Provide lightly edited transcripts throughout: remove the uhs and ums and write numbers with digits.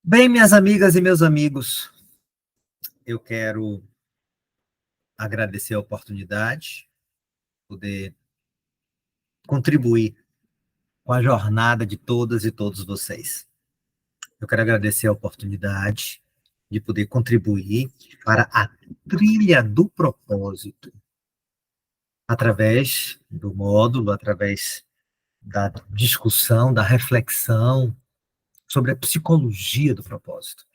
Bem, minhas amigas e meus amigos, eu quero agradecer a oportunidade, poder contribuir com a jornada de todas e todos vocês. Eu quero agradecer a oportunidade de poder contribuir para a trilha do propósito, através do módulo, através da discussão, da reflexão sobre a psicologia do propósito.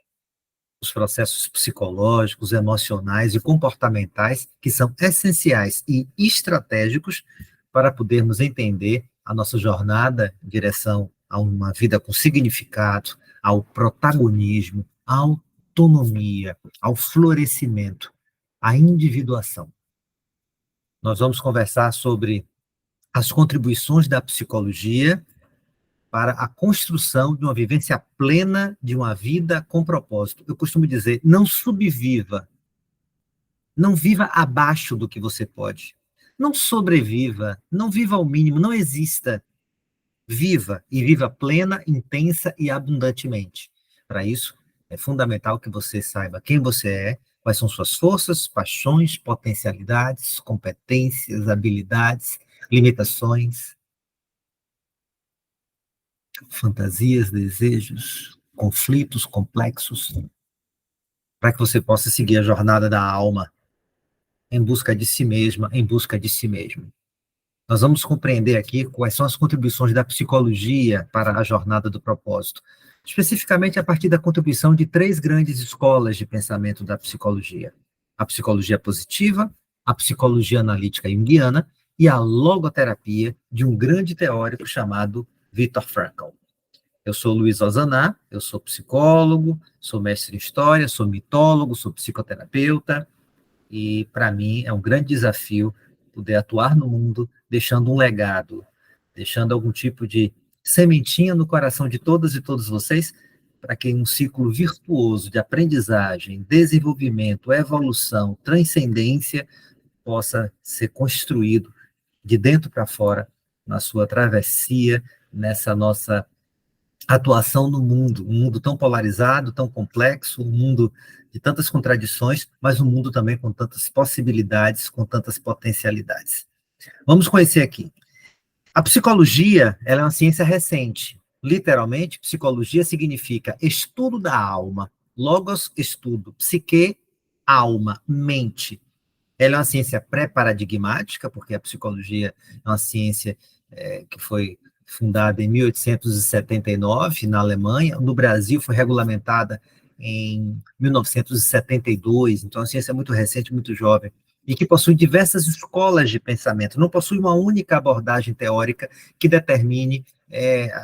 Os processos psicológicos, emocionais e comportamentais que são essenciais e estratégicos para podermos entender a nossa jornada em direção a uma vida com significado, ao protagonismo, à autonomia, ao florescimento, à individuação. Nós vamos conversar sobre as contribuições da psicologia para a construção de uma vivência plena de uma vida com propósito. Eu costumo dizer, não subviva, não viva abaixo do que você pode. Não sobreviva, não viva ao mínimo, não exista. Viva, e viva plena, intensa e abundantemente. Para isso, é fundamental que você saiba quem você é, quais são suas forças, paixões, potencialidades, competências, habilidades, limitações, fantasias, desejos, conflitos complexos, para que você possa seguir a jornada da alma em busca de si mesma, em busca de si mesmo. Nós vamos compreender aqui quais são as contribuições da psicologia para a jornada do propósito, especificamente a partir da contribuição de três grandes escolas de pensamento da psicologia: a psicologia positiva, a psicologia analítica junguiana e a logoterapia de um grande teórico chamado Viktor Frankl. Eu sou Luiz Ozaná, eu sou psicólogo, sou mestre em história, sou mitólogo, sou psicoterapeuta, e para mim é um grande desafio poder atuar no mundo, deixando um legado, deixando algum tipo de sementinha no coração de todas e todos vocês, para que um ciclo virtuoso de aprendizagem, desenvolvimento, evolução, transcendência possa ser construído de dentro para fora, na sua travessia, nessa nossa atuação no mundo, um mundo tão polarizado, tão complexo, um mundo de tantas contradições, mas um mundo também com tantas possibilidades, com tantas potencialidades. Vamos conhecer aqui. A psicologia, ela é uma ciência recente. Literalmente, psicologia significa estudo da alma. Logos, estudo. Psique, alma, mente. Ela é uma ciência pré-paradigmática, porque a psicologia é uma ciência que foi fundada em 1879, na Alemanha. No Brasil, foi regulamentada em 1972, então é uma ciência muito recente, muito jovem, e que possui diversas escolas de pensamento, não possui uma única abordagem teórica que determine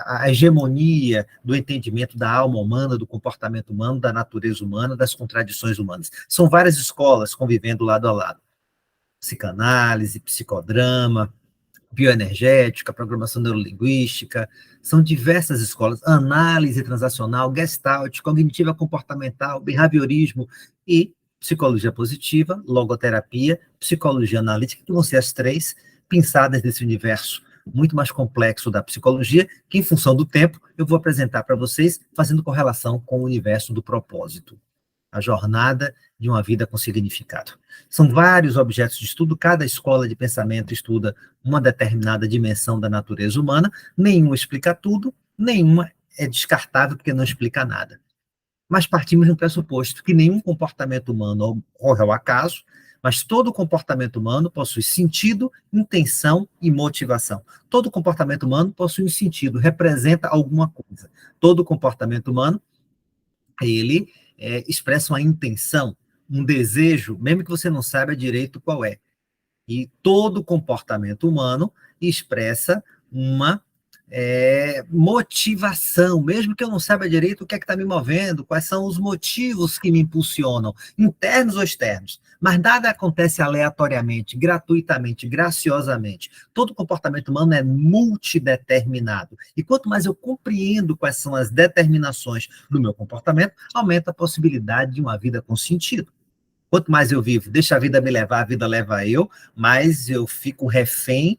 a hegemonia do entendimento da alma humana, do comportamento humano, da natureza humana, das contradições humanas. São várias escolas convivendo lado a lado. Psicanálise, psicodrama, bioenergética, programação neurolinguística, são diversas escolas, análise transacional, gestalt, cognitiva comportamental, behaviorismo e psicologia positiva, logoterapia, psicologia analítica, que vão ser as três pinçadas desse universo muito mais complexo da psicologia, que em função do tempo eu vou apresentar para vocês, fazendo correlação com o universo do propósito, a jornada de uma vida com significado. São vários objetos de estudo, cada escola de pensamento estuda uma determinada dimensão da natureza humana, nenhuma explica tudo, nenhuma é descartável porque não explica nada. Mas partimos de um pressuposto que nenhum comportamento humano ocorre ao acaso, mas todo comportamento humano possui sentido, intenção e motivação. Todo comportamento humano possui um sentido, representa alguma coisa. Todo comportamento humano, ele expressa uma intenção, um desejo, mesmo que você não saiba direito qual é. E todo comportamento humano expressa uma motivação, mesmo que eu não saiba direito o que é que está me movendo, quais são os motivos que me impulsionam, internos ou externos. Mas nada acontece aleatoriamente, gratuitamente, graciosamente. Todo comportamento humano é multideterminado. E quanto mais eu compreendo quais são as determinações do meu comportamento, aumenta a possibilidade de uma vida com sentido. Quanto mais eu vivo, deixa a vida me levar, a vida leva eu, mais eu fico refém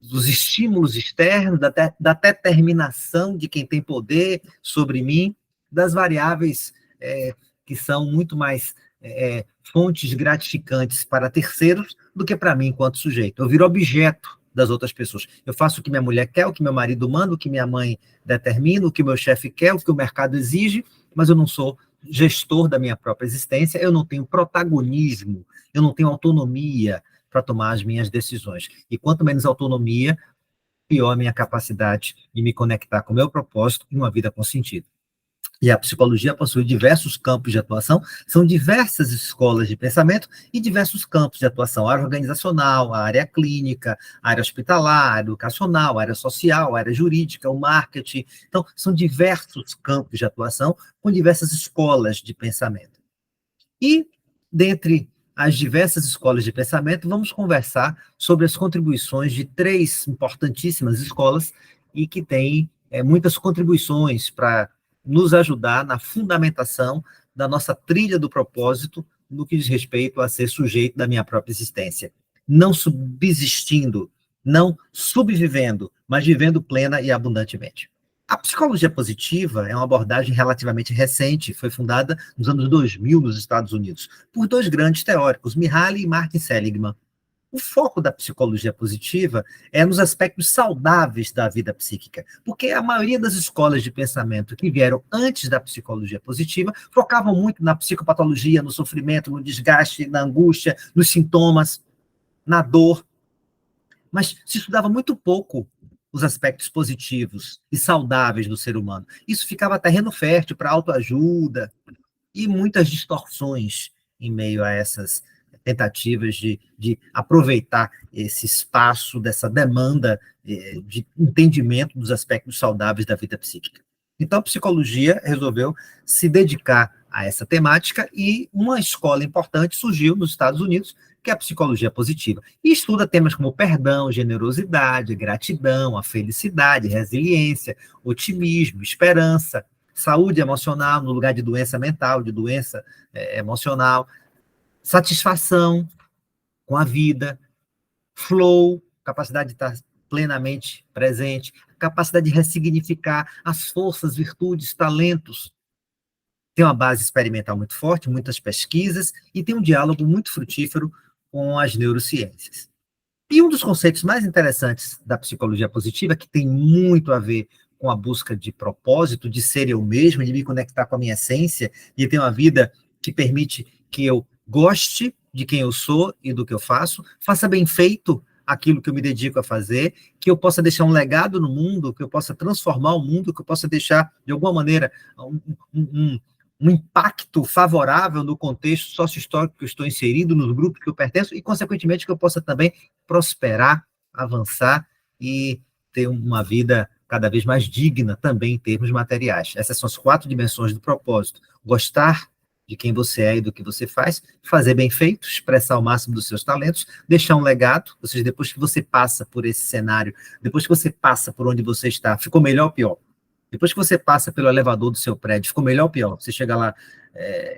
dos estímulos externos, da determinação de quem tem poder sobre mim, das variáveis que são muito mais fontes gratificantes para terceiros do que para mim enquanto sujeito. Eu viro objeto das outras pessoas. Eu faço o que minha mulher quer, o que meu marido manda, o que minha mãe determina, o que meu chefe quer, o que o mercado exige, mas eu não sou gestor da minha própria existência, eu não tenho protagonismo, eu não tenho autonomia para tomar as minhas decisões. E quanto menos autonomia, pior a minha capacidade de me conectar com o meu propósito e uma vida com sentido. E a psicologia possui diversos campos de atuação, são diversas escolas de pensamento e diversos campos de atuação, a área organizacional, a área clínica, a área hospitalar, a área educacional, a área social, a área jurídica, o marketing. Então, são diversos campos de atuação com diversas escolas de pensamento. E, dentre as diversas escolas de pensamento, vamos conversar sobre as contribuições de 3 importantíssimas escolas e que têm muitas contribuições para nos ajudar na fundamentação da nossa trilha do propósito no que diz respeito a ser sujeito da minha própria existência. Não subsistindo, não subvivendo, mas vivendo plena e abundantemente. A psicologia positiva é uma abordagem relativamente recente, foi fundada nos anos 2000 nos Estados Unidos, por 2 grandes teóricos, Mihaly e Martin Seligman. O foco da psicologia positiva é nos aspectos saudáveis da vida psíquica, porque a maioria das escolas de pensamento que vieram antes da psicologia positiva focavam muito na psicopatologia, no sofrimento, no desgaste, na angústia, nos sintomas, na dor, mas se estudava muito pouco os aspectos positivos e saudáveis do ser humano. Isso ficava terreno fértil para autoajuda e muitas distorções em meio a essas tentativas de aproveitar esse espaço dessa demanda de entendimento dos aspectos saudáveis da vida psíquica. Então, a psicologia resolveu se dedicar a essa temática e uma escola importante surgiu nos Estados Unidos, que é a psicologia positiva, e estuda temas como perdão, generosidade, gratidão, a felicidade, resiliência, otimismo, esperança, saúde emocional no lugar de doença mental, de doença emocional, satisfação com a vida, flow, capacidade de estar plenamente presente, capacidade de ressignificar as forças, virtudes, talentos. Tem uma base experimental muito forte, muitas pesquisas, e tem um diálogo muito frutífero com as neurociências. E um dos conceitos mais interessantes da psicologia positiva, que tem muito a ver com a busca de propósito, de ser eu mesmo, de me conectar com a minha essência, de ter uma vida que permite que eu goste de quem eu sou e do que eu faço, faça bem feito aquilo que eu me dedico a fazer, que eu possa deixar um legado no mundo, que eu possa transformar o mundo, que eu possa deixar, de alguma maneira, um impacto favorável no contexto sócio-histórico que eu estou inserido, nos grupos que eu pertenço, e, consequentemente, que eu possa também prosperar, avançar e ter uma vida cada vez mais digna também em termos materiais. Essas são as 4 dimensões do propósito. Gostar de quem você é e do que você faz, fazer bem feito, expressar o máximo dos seus talentos, deixar um legado, ou seja, depois que você passa por esse cenário, depois que você passa por onde você está, ficou melhor ou pior? Depois que você passa pelo elevador do seu prédio, ficou melhor ou pior? Você chega lá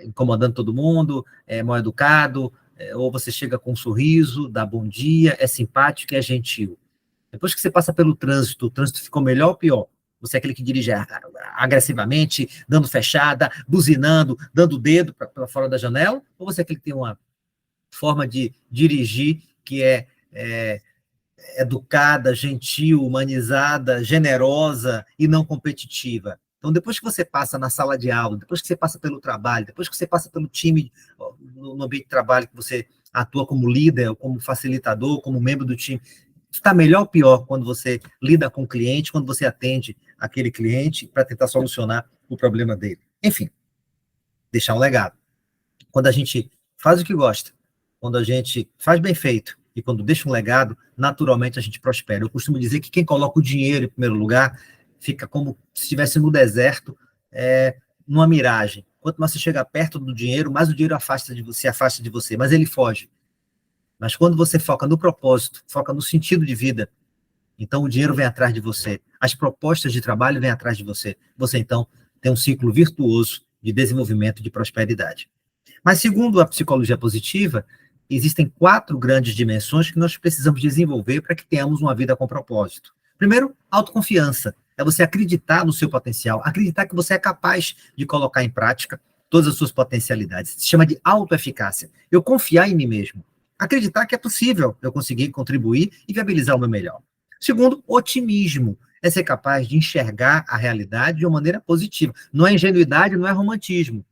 incomodando todo mundo, mal educado, ou você chega com um sorriso, dá bom dia, é simpático e é gentil. Depois que você passa pelo trânsito, o trânsito ficou melhor ou pior? Você é aquele que dirige agressivamente, dando fechada, buzinando, dando o dedo para fora da janela? Ou você é aquele que tem uma forma de dirigir que é educada, gentil, humanizada, generosa e não competitiva? Então, depois que você passa na sala de aula, depois que você passa pelo trabalho, depois que você passa pelo time, no ambiente de trabalho que você atua como líder, como facilitador, como membro do time, está melhor ou pior quando você lida com o cliente, quando você atende aquele cliente para tentar solucionar o problema dele? Enfim, deixar um legado. Quando a gente faz o que gosta, quando a gente faz bem feito e quando deixa um legado, naturalmente a gente prospera. Eu costumo dizer que quem coloca o dinheiro em primeiro lugar fica como se estivesse no deserto, numa miragem. Quanto mais você chega perto do dinheiro, mais o dinheiro se afasta de você, mas ele foge. Mas quando você foca no propósito, foca no sentido de vida, então o dinheiro vem atrás de você, as propostas de trabalho vêm atrás de você. Você, então, tem um ciclo virtuoso de desenvolvimento e de prosperidade. Mas, segundo a psicologia positiva, existem 4 grandes dimensões que nós precisamos desenvolver para que tenhamos uma vida com propósito. Primeiro, autoconfiança. É você acreditar no seu potencial, acreditar que você é capaz de colocar em prática todas as suas potencialidades. Se chama de autoeficácia. Eu confiar em mim mesmo. Acreditar que é possível eu conseguir contribuir e viabilizar o meu melhor. Segundo, otimismo. É ser capaz de enxergar a realidade de uma maneira positiva. Não é ingenuidade, não é romantismo.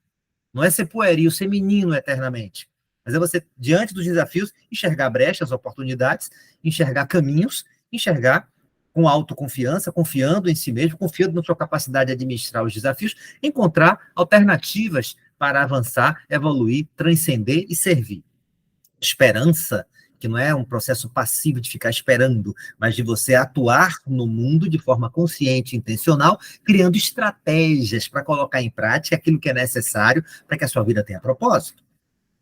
Não é ser pueril, ser menino eternamente. Mas é você, diante dos desafios, enxergar brechas, oportunidades, enxergar caminhos, enxergar com autoconfiança, confiando em si mesmo, confiando na sua capacidade de administrar os desafios, encontrar alternativas para avançar, evoluir, transcender e servir. Esperança, que não é um processo passivo de ficar esperando, mas de você atuar no mundo de forma consciente e intencional, criando estratégias para colocar em prática aquilo que é necessário para que a sua vida tenha propósito.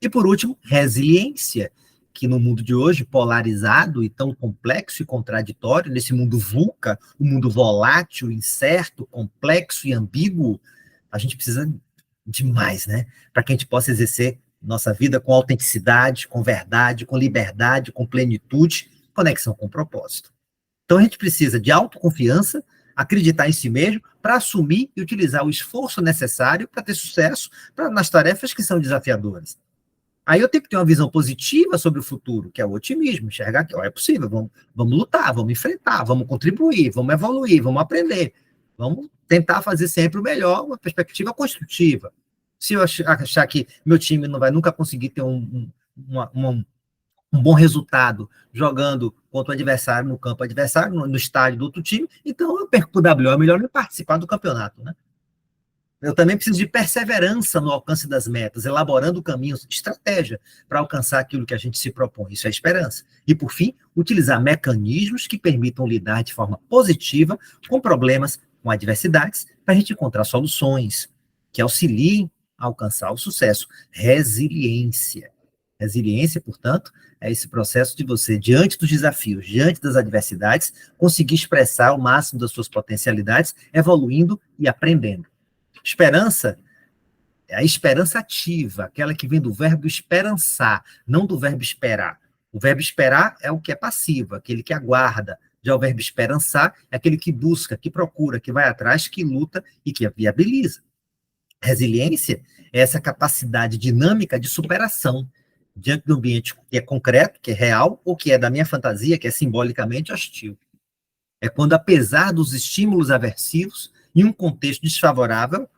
E, por último, resiliência, que no mundo de hoje, polarizado e tão complexo e contraditório, nesse mundo VUCA, um mundo volátil, incerto, complexo e ambíguo, a gente precisa de mais, né? Para que a gente possa exercer nossa vida com autenticidade, com verdade, com liberdade, com plenitude, conexão com propósito. Então a gente precisa de autoconfiança, acreditar em si mesmo, para assumir e utilizar o esforço necessário para ter sucesso nas tarefas que são desafiadoras. Aí eu tenho que ter uma visão positiva sobre o futuro, que é o otimismo, enxergar que ó, é possível, vamos lutar, vamos enfrentar, vamos contribuir, vamos evoluir, vamos aprender, vamos tentar fazer sempre o melhor, uma perspectiva construtiva. Se eu achar que meu time não vai nunca conseguir ter um bom resultado jogando contra o adversário no campo adversário, no estádio do outro time, então eu perco o WO, é melhor não participar do campeonato, né? Eu também preciso de perseverança no alcance das metas, elaborando caminhos, estratégia para alcançar aquilo que a gente se propõe. Isso é esperança. E, por fim, utilizar mecanismos que permitam lidar de forma positiva com problemas, com adversidades, para a gente encontrar soluções que auxiliem a alcançar o sucesso. Resiliência. Resiliência, portanto, é esse processo de você, diante dos desafios, diante das adversidades, conseguir expressar o máximo das suas potencialidades, evoluindo e aprendendo. Esperança é a esperança ativa, aquela que vem do verbo esperançar, não do verbo esperar. O verbo esperar é o que é passivo, aquele que aguarda. Já o verbo esperançar é aquele que busca, que procura, que vai atrás, que luta e que viabiliza. Resiliência é essa capacidade dinâmica de superação diante do ambiente que é concreto, que é real, ou que é da minha fantasia, que é simbolicamente hostil. É quando, apesar dos estímulos aversivos, em um contexto desfavorável,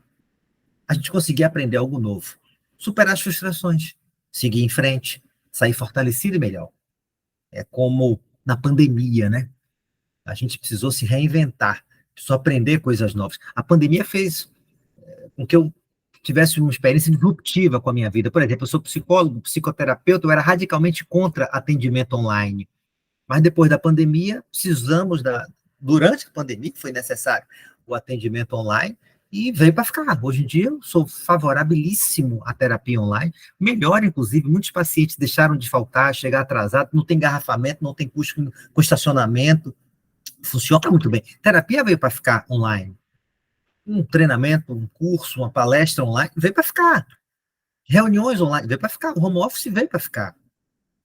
a gente conseguir aprender algo novo. Superar as frustrações, seguir em frente, sair fortalecido e melhor. É como na pandemia, né? A gente precisou se reinventar, precisou aprender coisas novas. A pandemia fez com que eu tivesse uma experiência disruptiva com a minha vida. Por exemplo, eu sou psicólogo, psicoterapeuta, eu era radicalmente contra atendimento online. Mas depois da pandemia, durante a pandemia, foi necessário o atendimento online, e veio para ficar. Hoje em dia, eu sou favorabilíssimo à terapia online. Melhor, inclusive, muitos pacientes deixaram de faltar, chegar atrasado, não tem engarrafamento, não tem custo com estacionamento. Funciona muito bem. Terapia veio para ficar online. Um treinamento, um curso, uma palestra online, veio para ficar. Reuniões online, veio para ficar. O home office veio para ficar.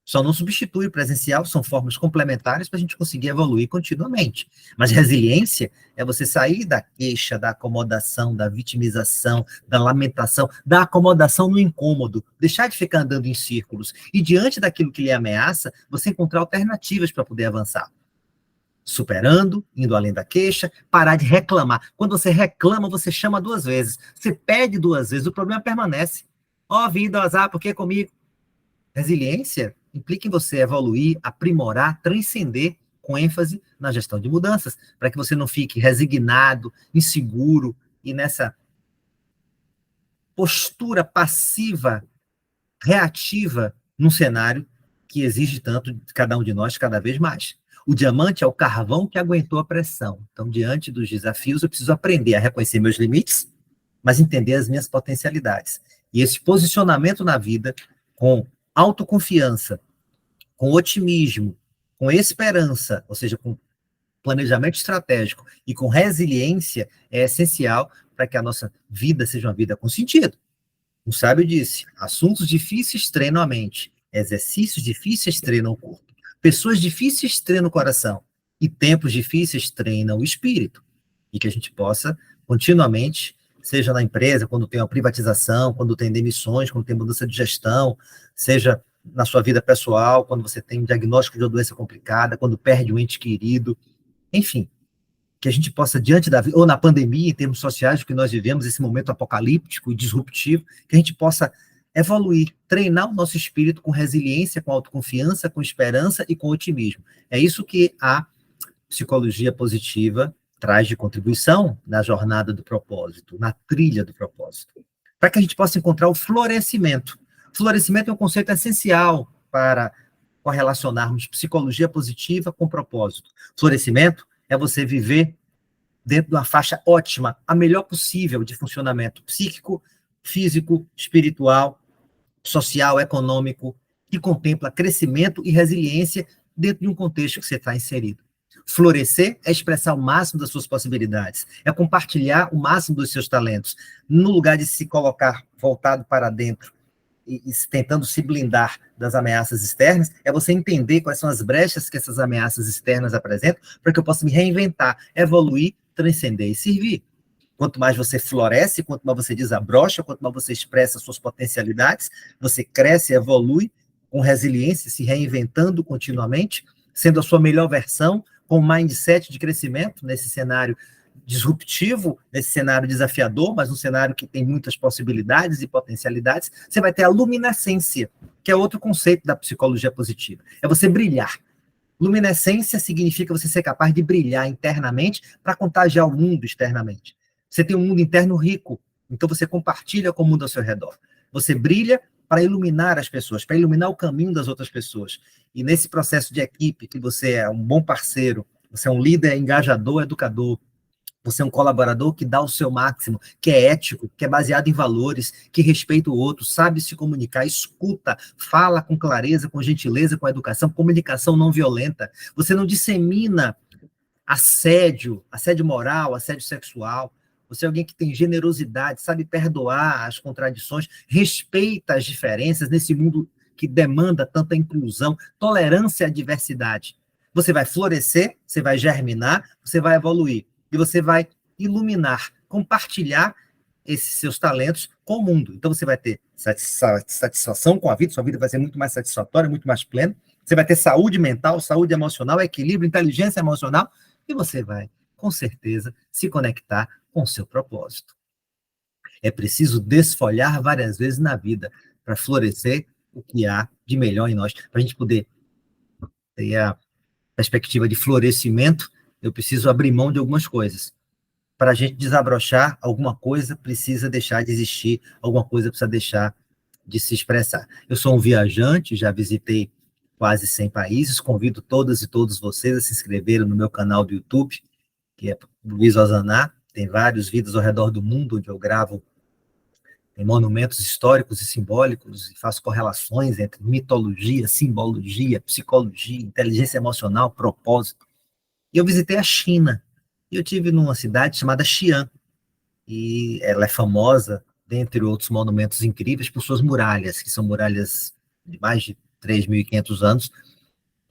Só não substitui o presencial, são formas complementares para a gente conseguir evoluir continuamente. Mas resiliência é você sair da queixa, da acomodação, da vitimização, da lamentação, da acomodação no incômodo, deixar de ficar andando em círculos e, diante daquilo que lhe ameaça, você encontrar alternativas para poder avançar. Superando, indo além da queixa, parar de reclamar. Quando você reclama, você chama 2 vezes. Você pede 2 vezes, o problema permanece. Ó, vida, azar, por que comigo? Resiliência implica em você evoluir, aprimorar, transcender, com ênfase na gestão de mudanças, para que você não fique resignado, inseguro e nessa postura passiva, reativa, num cenário que exige tanto de cada um de nós cada vez mais. O diamante é o carvão que aguentou a pressão. Então, diante dos desafios, eu preciso aprender a reconhecer meus limites, mas entender as minhas potencialidades. E esse posicionamento na vida, com autoconfiança, com otimismo, com esperança, ou seja, com planejamento estratégico e com resiliência, é essencial para que a nossa vida seja uma vida com sentido. O sábio disse: assuntos difíceis treinam a mente. Exercícios difíceis treinam o corpo. Pessoas difíceis treinam o coração. E tempos difíceis treinam o espírito. E que a gente possa, continuamente, seja na empresa, quando tem uma privatização, quando tem demissões, quando tem mudança de gestão, seja na sua vida pessoal, quando você tem um diagnóstico de uma doença complicada, quando perde um ente querido, enfim, que a gente possa, diante da vida, ou na pandemia, em termos sociais, que nós vivemos, esse momento apocalíptico e disruptivo, que a gente possa evoluir, treinar o nosso espírito com resiliência, com autoconfiança, com esperança e com otimismo. É isso que a psicologia positiva traz de contribuição na jornada do propósito, na trilha do propósito, para que a gente possa encontrar o florescimento. Florescimento é um conceito essencial para correlacionarmos psicologia positiva com propósito. Florescimento é você viver dentro de uma faixa ótima, a melhor possível de funcionamento psíquico, físico, espiritual, social, econômico, que contempla crescimento e resiliência dentro de um contexto que você está inserido. Florescer é expressar o máximo das suas possibilidades, é compartilhar o máximo dos seus talentos, no lugar de se colocar voltado para dentro e tentando se blindar das ameaças externas, é você entender quais são as brechas que essas ameaças externas apresentam, para que eu possa me reinventar, evoluir, transcender e servir. Quanto mais você floresce, quanto mais você desabrocha, quanto mais você expressa suas potencialidades, você cresce, evolui com resiliência, se reinventando continuamente, sendo a sua melhor versão, com um mindset de crescimento nesse cenário disruptivo, nesse cenário desafiador, mas um cenário que tem muitas possibilidades e potencialidades, você vai ter a luminescência, que é outro conceito da psicologia positiva. É você brilhar. Luminescência significa você ser capaz de brilhar internamente para contagiar o mundo externamente. Você tem um mundo interno rico, então você compartilha com o mundo ao seu redor. Você brilha para iluminar as pessoas, para iluminar o caminho das outras pessoas. E nesse processo de equipe, que você é um bom parceiro, você é um líder engajador, educador, você é um colaborador que dá o seu máximo, que é ético, que é baseado em valores, que respeita o outro, sabe se comunicar, escuta, fala com clareza, com gentileza, com educação, comunicação não violenta. Você não dissemina assédio moral, assédio sexual. Você é alguém que tem generosidade, sabe perdoar as contradições, respeita as diferenças nesse mundo que demanda tanta inclusão, tolerância à diversidade. Você vai florescer, você vai germinar, você vai evoluir. E você vai iluminar, compartilhar esses seus talentos com o mundo. Então você vai ter satisfação com a vida, sua vida vai ser muito mais satisfatória, muito mais plena. Você vai ter saúde mental, saúde emocional, equilíbrio, inteligência emocional, e você vai, com certeza, se conectar com o seu propósito. É preciso desfolhar várias vezes na vida para florescer o que há de melhor em nós, para a gente poder ter a perspectiva de florescimento. Eu preciso abrir mão de algumas coisas. Para a gente desabrochar, alguma coisa precisa deixar de existir, alguma coisa precisa deixar de se expressar. Eu sou um viajante, já visitei quase 100 países, convido todas e todos vocês a se inscreverem no meu canal do YouTube, que é Luiz Ozaná, tem vários vídeos ao redor do mundo, onde eu gravo em monumentos históricos e simbólicos, e faço correlações entre mitologia, simbologia, psicologia, inteligência emocional, propósito. E eu visitei a China, e eu tive numa cidade chamada Xi'an, e ela é famosa, dentre outros monumentos incríveis, por suas muralhas, que são muralhas de mais de 3.500 anos,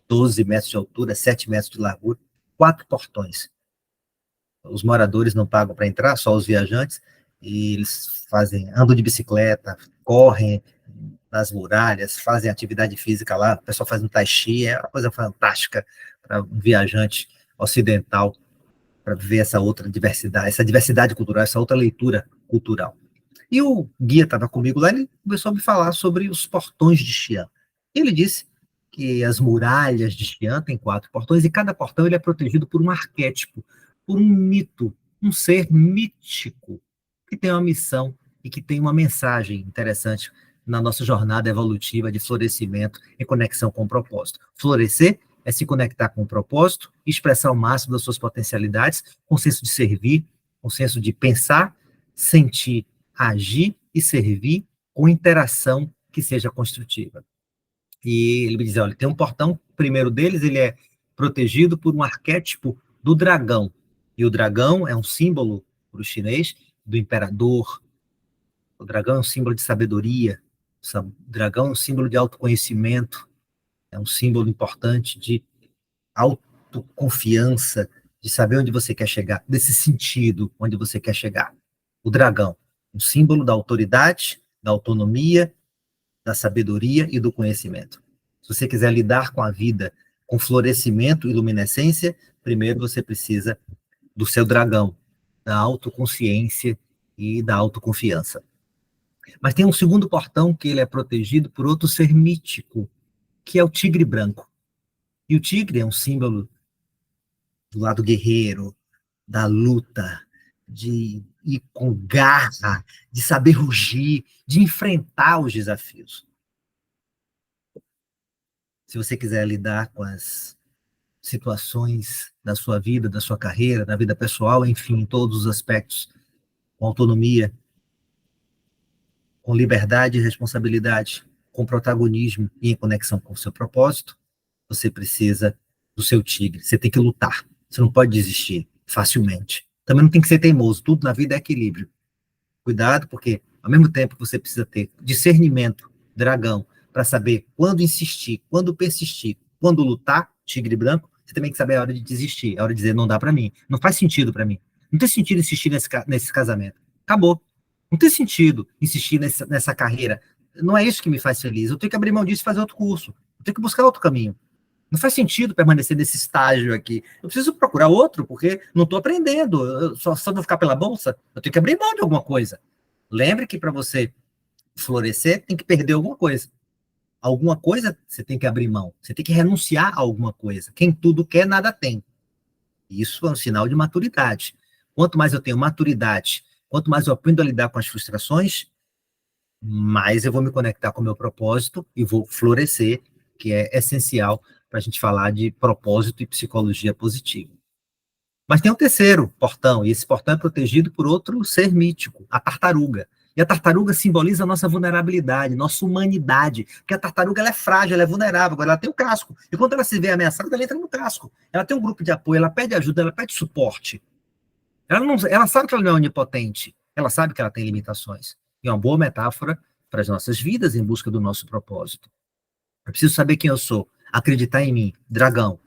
12 metros de altura, 7 metros de largura, 4 portões. Os moradores não pagam para entrar, só os viajantes, e eles andam de bicicleta, correm nas muralhas, fazem atividade física lá, o pessoal faz um tai chi, é uma coisa fantástica para um viajante ocidental, para ver essa outra diversidade, essa diversidade cultural, essa outra leitura cultural. E o guia estava comigo lá, ele começou a me falar sobre os portões de Xi'an. Ele disse que as muralhas de Xi'an têm 4 portões, e cada portão ele é protegido por um arquétipo, por um mito, um ser mítico, que tem uma missão e que tem uma mensagem interessante na nossa jornada evolutiva de florescimento em conexão com o propósito. Florescer é se conectar com o propósito, expressar o máximo das suas potencialidades, com senso de servir, com senso de pensar, sentir, agir e servir com interação que seja construtiva. E ele me diz, olha, tem um portão, o primeiro deles, ele é protegido por um arquétipo do dragão. E o dragão é um símbolo, para o chinês, do imperador. O dragão é um símbolo de sabedoria, Dragão é um símbolo de autoconhecimento, é um símbolo importante de autoconfiança, de saber onde você quer chegar, desse sentido onde você quer chegar. O dragão, um símbolo da autoridade, da autonomia, da sabedoria e do conhecimento. Se você quiser lidar com a vida com florescimento e luminescência, primeiro você precisa do seu dragão, da autoconsciência e da autoconfiança. Mas tem um segundo portão que ele é protegido por outro ser mítico, que é o tigre branco. E o tigre é um símbolo do lado guerreiro, da luta, de ir com garra, de saber rugir, de enfrentar os desafios. Se você quiser lidar com as situações da sua vida, da sua carreira, da vida pessoal, enfim, em todos os aspectos, com autonomia, com liberdade e responsabilidade, com protagonismo e em conexão com o seu propósito, você precisa do seu tigre. Você tem que lutar. Você não pode desistir facilmente. Também não tem que ser teimoso. Tudo na vida é equilíbrio. Cuidado, porque ao mesmo tempo que você precisa ter discernimento, dragão, para saber quando insistir, quando persistir, quando lutar, tigre branco, você também tem que saber a hora de desistir, a hora de dizer não dá para mim, não faz sentido para mim. Não tem sentido insistir nesse casamento. Acabou. Não tem sentido insistir nessa carreira. Não é isso que me faz feliz. Eu tenho que abrir mão disso e fazer outro curso. Eu tenho que buscar outro caminho. Não faz sentido permanecer nesse estágio aqui. Eu preciso procurar outro, porque não estou aprendendo. Eu só vou ficar pela bolsa. Eu tenho que abrir mão de alguma coisa. Lembre que para você florescer, tem que perder alguma coisa. Alguma coisa você tem que abrir mão. Você tem que renunciar a alguma coisa. Quem tudo quer, nada tem. Isso é um sinal de maturidade. Quanto mais eu tenho maturidade, quanto mais eu aprendo a lidar com as frustrações, mais eu vou me conectar com o meu propósito e vou florescer, que é essencial para a gente falar de propósito e psicologia positiva. Mas tem um terceiro portão, e esse portão é protegido por outro ser mítico, a tartaruga. E a tartaruga simboliza a nossa vulnerabilidade, nossa humanidade, porque a tartaruga ela é frágil, ela é vulnerável, agora ela tem o casco. E quando ela se vê ameaçada, ela entra no casco. Ela tem um grupo de apoio, ela pede ajuda, ela pede suporte. Ela sabe que ela não é onipotente, ela sabe que ela tem limitações. E é uma boa metáfora para as nossas vidas em busca do nosso propósito. Eu preciso saber quem eu sou, acreditar em mim, dragão.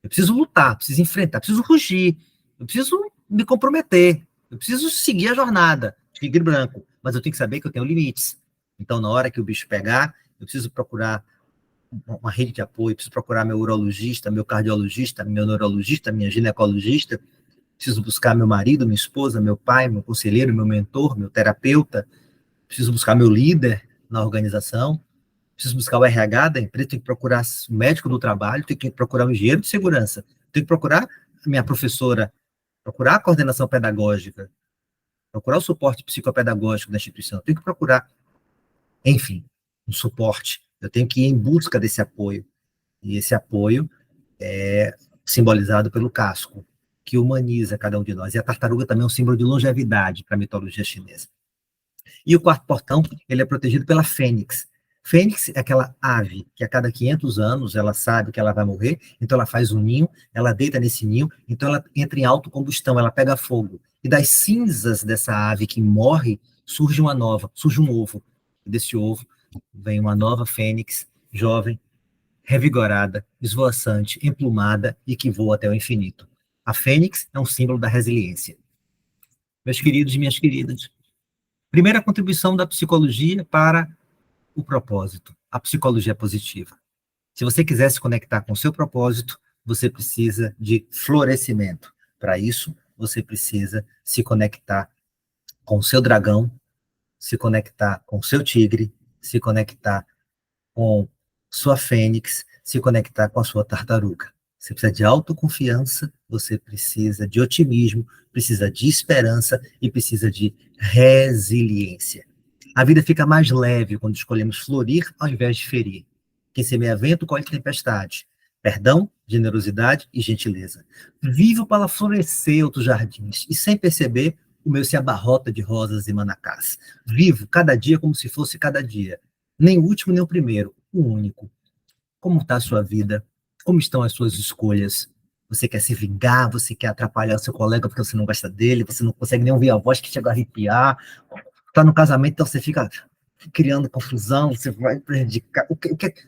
Eu preciso lutar, preciso enfrentar, preciso rugir, eu preciso me comprometer, eu preciso seguir a jornada, tigre branco, mas eu tenho que saber que eu tenho limites. Então, na hora que o bicho pegar, eu preciso procurar uma rede de apoio, preciso procurar meu urologista, meu cardiologista, meu neurologista, minha ginecologista, preciso buscar meu marido, minha esposa, meu pai, meu conselheiro, meu mentor, meu terapeuta, preciso buscar meu líder na organização, preciso buscar o RH da empresa, tenho que procurar o médico do trabalho, tenho que procurar o engenheiro de segurança, tenho que procurar a minha professora, procurar a coordenação pedagógica, procurar o suporte psicopedagógico da instituição, tenho que procurar, enfim, um suporte. Eu tenho que ir em busca desse apoio. E esse apoio é simbolizado pelo casco, que humaniza cada um de nós. E a tartaruga também é um símbolo de longevidade para a mitologia chinesa. E o quarto portão, ele é protegido pela fênix. Fênix é aquela ave que a cada 500 anos ela sabe que ela vai morrer, então ela faz um ninho, ela deita nesse ninho, então ela entra em autocombustão, ela pega fogo. E das cinzas dessa ave que morre, surge uma nova, surge um ovo. E desse ovo vem uma nova fênix, jovem, revigorada, esvoaçante, emplumada e que voa até o infinito. A fênix é um símbolo da resiliência. Meus queridos e minhas queridas, primeira contribuição da psicologia para o propósito, a psicologia positiva. Se você quiser se conectar com o seu propósito, você precisa de florescimento. Para isso, você precisa se conectar com o seu dragão, se conectar com o seu tigre, se conectar com sua fênix, se conectar com a sua tartaruga. Você precisa de autoconfiança, você precisa de otimismo, precisa de esperança e precisa de resiliência. A vida fica mais leve quando escolhemos florir ao invés de ferir. Quem semeia vento colhe tempestade. Perdão, generosidade e gentileza. Vivo para florescer outros jardins e sem perceber o meu se abarrota de rosas e manacás. Vivo cada dia como se fosse cada dia. Nem o último, nem o primeiro, o único. Como está a sua vida? Como estão as suas escolhas? Você quer se vingar? Você quer atrapalhar o seu colega porque você não gosta dele? Você não consegue nem ouvir a voz que chega a arrepiar? Está no casamento, então você fica criando confusão, você vai prejudicar. O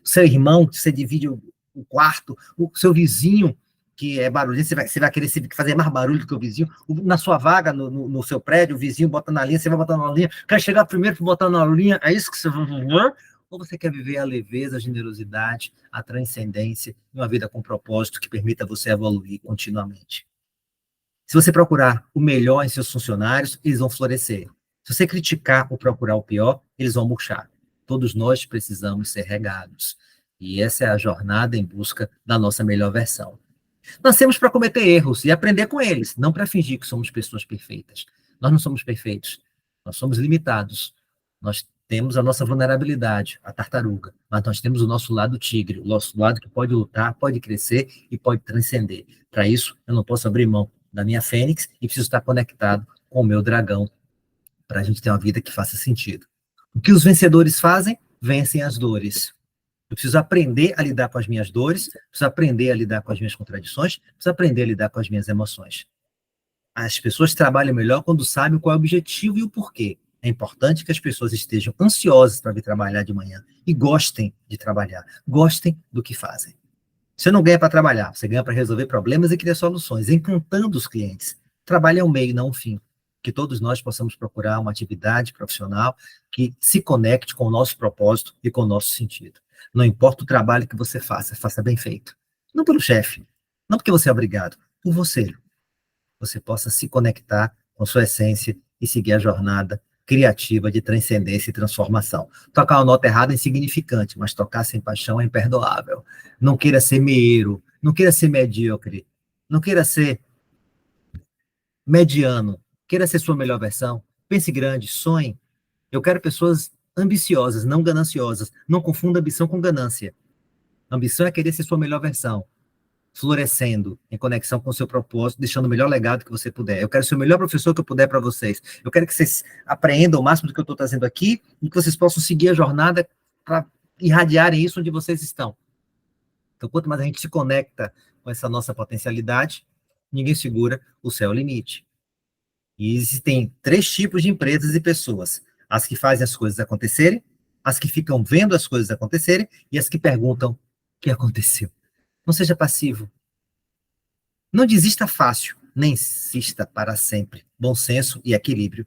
seu irmão, você divide o quarto, o seu vizinho, que é barulhento, você vai querer fazer mais barulho do que o vizinho. Na sua vaga, no seu prédio, o vizinho bota na linha, você vai botar na linha, quer chegar primeiro para botar na linha, é isso que você vai fazer? Ou você quer viver a leveza, a generosidade, a transcendência, uma vida com propósito que permita você evoluir continuamente? Se você procurar o melhor em seus funcionários, eles vão florescer. Se você criticar ou procurar o pior, eles vão murchar. Todos nós precisamos ser regados. E essa é a jornada em busca da nossa melhor versão. Nascemos para cometer erros e aprender com eles, não para fingir que somos pessoas perfeitas. Nós não somos perfeitos, nós somos limitados. Nós temos a nossa vulnerabilidade, a tartaruga, mas nós temos o nosso lado tigre, o nosso lado que pode lutar, pode crescer e pode transcender. Para isso, eu não posso abrir mão da minha fênix e preciso estar conectado com o meu dragão para a gente ter uma vida que faça sentido. O que os vencedores fazem? Vencem as dores. Eu preciso aprender a lidar com as minhas dores, preciso aprender a lidar com as minhas contradições, preciso aprender a lidar com as minhas emoções. As pessoas trabalham melhor quando sabem qual é o objetivo e o porquê. É importante que as pessoas estejam ansiosas para vir trabalhar de manhã e gostem de trabalhar, gostem do que fazem. Você não ganha para trabalhar, você ganha para resolver problemas e criar soluções, encantando os clientes. Trabalho é um meio, não um fim. Que todos nós possamos procurar uma atividade profissional que se conecte com o nosso propósito e com o nosso sentido. Não importa o trabalho que você faça bem feito. Não pelo chefe, não porque você é obrigado, por você. Você possa se conectar com sua essência e seguir a jornada criativa de transcendência e transformação. Tocar uma nota errada é insignificante, mas tocar sem paixão é imperdoável. Não queira ser meieiro, não queira ser medíocre, não queira ser mediano, queira ser sua melhor versão. Pense grande, sonhe. Eu quero pessoas ambiciosas, não gananciosas. Não confunda ambição com ganância. Ambição é querer ser sua melhor versão, florescendo em conexão com o seu propósito, deixando o melhor legado que você puder. Eu quero ser o melhor professor que eu puder para vocês. Eu quero que vocês apreendam o máximo do que eu estou trazendo aqui e que vocês possam seguir a jornada para irradiarem isso onde vocês estão. Então, quanto mais a gente se conecta com essa nossa potencialidade, ninguém segura o céu limite. E existem 3 tipos de empresas e pessoas: as que fazem as coisas acontecerem, as que ficam vendo as coisas acontecerem e as que perguntam o que aconteceu. Não seja passivo. Não desista fácil, nem insista para sempre. Bom senso e equilíbrio.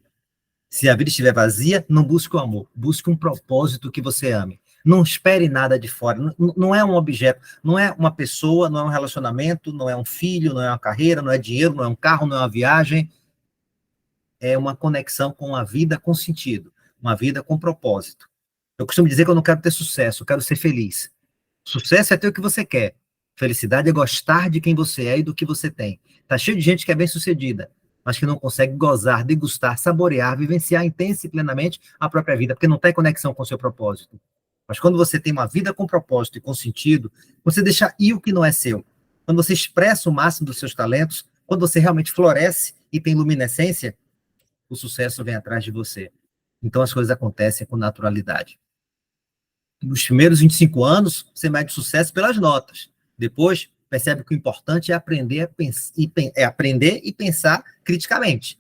Se a vida estiver vazia, não busque o amor, busque um propósito que você ame. Não espere nada de fora, não é um objeto, não é uma pessoa, não é um relacionamento, não é um filho, não é uma carreira, não é dinheiro, não é um carro, não é uma viagem. É uma conexão com a vida com sentido, uma vida com propósito. Eu costumo dizer que eu não quero ter sucesso, eu quero ser feliz. Sucesso é ter o que você quer. Felicidade é gostar de quem você é e do que você tem. Tá cheio de gente que é bem-sucedida, mas que não consegue gozar, degustar, saborear, vivenciar intensa e plenamente a própria vida, porque não está em conexão com o seu propósito. Mas quando você tem uma vida com propósito e com sentido, você deixa ir o que não é seu. Quando você expressa o máximo dos seus talentos, quando você realmente floresce e tem luminescência, o sucesso vem atrás de você. Então as coisas acontecem com naturalidade. Nos primeiros 25 anos, você mede sucesso pelas notas. Depois, percebe que o importante é aprender e pensar criticamente.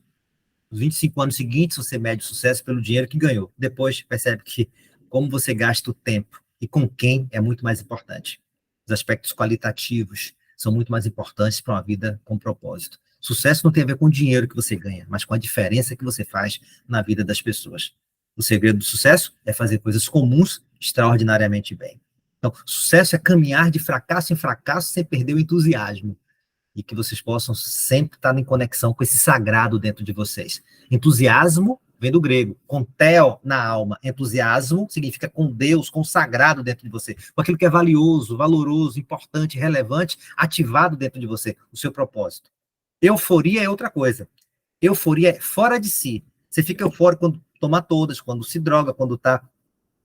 Nos 25 anos seguintes, você mede o sucesso pelo dinheiro que ganhou. Depois, percebe que como você gasta o tempo e com quem é muito mais importante. Os aspectos qualitativos são muito mais importantes para uma vida com propósito. Sucesso não tem a ver com o dinheiro que você ganha, mas com a diferença que você faz na vida das pessoas. O segredo do sucesso é fazer coisas comuns extraordinariamente bem. Então, sucesso é caminhar de fracasso em fracasso sem perder o entusiasmo. E que vocês possam sempre estar em conexão com esse sagrado dentro de vocês. Entusiasmo vem do grego, com theo na alma. Entusiasmo significa com Deus, com o sagrado dentro de você, com aquilo que é valioso, valoroso, importante, relevante, ativado dentro de você, o seu propósito. Euforia é outra coisa. Euforia é fora de si. Você fica eufórico quando toma todas, quando se droga, quando está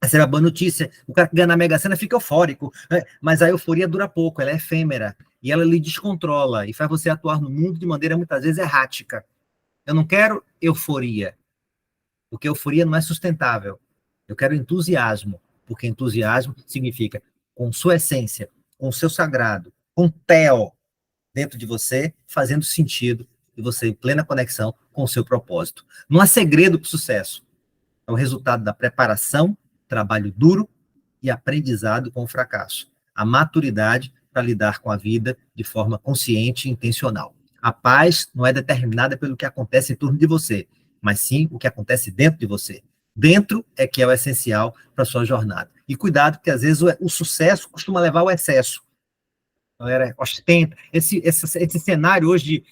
recebe a boa notícia, o cara que ganha na Mega Sena fica eufórico, né? Mas a euforia dura pouco, ela é efêmera, e ela lhe descontrola, e faz você atuar no mundo de maneira muitas vezes errática. Eu não quero euforia, porque euforia não é sustentável. Eu quero entusiasmo, porque entusiasmo significa com sua essência, com seu sagrado, com Theo dentro de você, fazendo sentido, e você em plena conexão com o seu propósito. Não há segredo para o sucesso. É o resultado da preparação, trabalho duro e aprendizado com o fracasso. A maturidade para lidar com a vida de forma consciente e intencional. A paz não é determinada pelo que acontece em torno de você, mas sim o que acontece dentro de você. Dentro é que é o essencial para a sua jornada. E cuidado, porque às vezes o sucesso costuma levar ao excesso. A galera ostenta. Esse cenário hoje de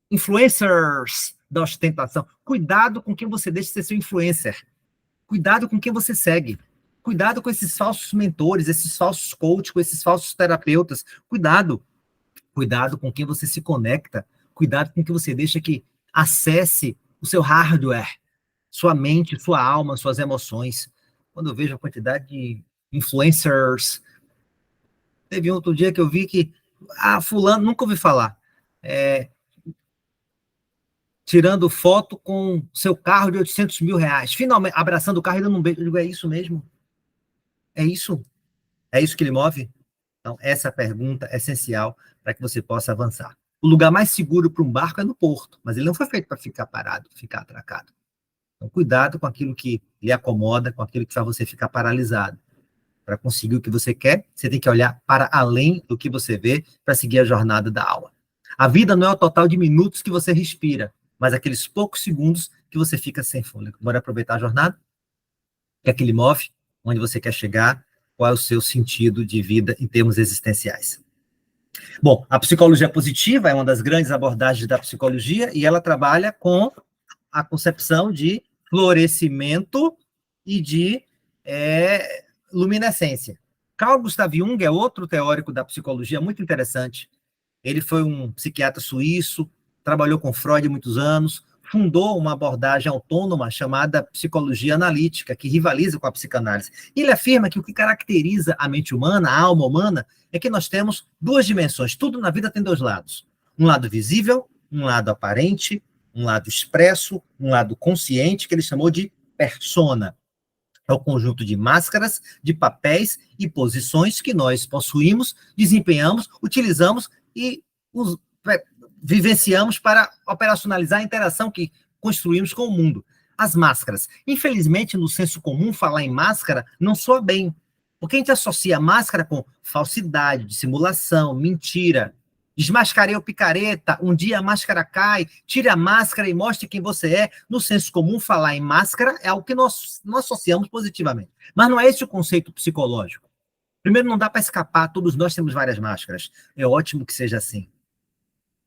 influencers da ostentação. Cuidado com quem você deixa ser seu influencer. Cuidado com quem você segue. Cuidado com esses falsos mentores, esses falsos coaches, com esses falsos terapeutas. Cuidado. Cuidado com quem você se conecta. Cuidado com quem você deixa que acesse o seu hardware, sua mente, sua alma, suas emoções. Quando eu vejo a quantidade de influencers, teve um outro dia que eu vi que, fulano, nunca ouvi falar, tirando foto com seu carro de 800 mil reais, finalmente, abraçando o carro e dando um beijo. Eu digo, é isso mesmo? É isso? É isso que lhe move? Então, essa pergunta é essencial para que você possa avançar. O lugar mais seguro para um barco é no porto, mas ele não foi feito para ficar parado, ficar atracado. Então, cuidado com aquilo que lhe acomoda, com aquilo que faz você ficar paralisado. Para conseguir o que você quer, você tem que olhar para além do que você vê para seguir a jornada da alma. A vida não é o total de minutos que você respira, mas aqueles poucos segundos que você fica sem fôlego. Bora aproveitar a jornada? O que é que lhe move? Onde você quer chegar? Qual é o seu sentido de vida em termos existenciais? Bom, a psicologia positiva é uma das grandes abordagens da psicologia e ela trabalha com a concepção de florescimento e de luminescência. Carl Gustav Jung é outro teórico da psicologia muito interessante. Ele foi um psiquiatra suíço, trabalhou com Freud há muitos anos, fundou uma abordagem autônoma chamada psicologia analítica, que rivaliza com a psicanálise. Ele afirma que o que caracteriza a mente humana, a alma humana, é que nós temos duas dimensões. Tudo na vida tem dois lados. Um lado visível, um lado aparente, um lado expresso, um lado consciente, que ele chamou de persona. É o conjunto de máscaras, de papéis e posições que nós possuímos, desempenhamos, utilizamos e vivenciamos para operacionalizar a interação que construímos com o mundo. As máscaras. Infelizmente, no senso comum, falar em máscara não soa bem, porque a gente associa a máscara com falsidade, dissimulação, mentira. Desmascarei o picareta, um dia a máscara cai, tire a máscara e mostre quem você é. No senso comum, falar em máscara é algo que nós não associamos positivamente. Mas não é esse o conceito psicológico. Primeiro, não dá para escapar, todos nós temos várias máscaras. É ótimo que seja assim.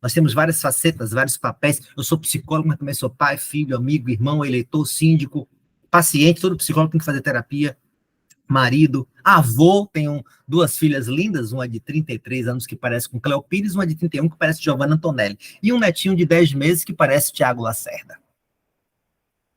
Nós temos várias facetas, vários papéis. Eu sou psicólogo, mas também sou pai, filho, amigo, irmão, eleitor, síndico, paciente. Todo psicólogo tem que fazer terapia. Marido, avô, tenho duas filhas lindas, uma de 33 anos que parece com Cleo Pires, uma de 31 que parece Giovanna Antonelli, e um netinho de 10 meses que parece Tiago Lacerda.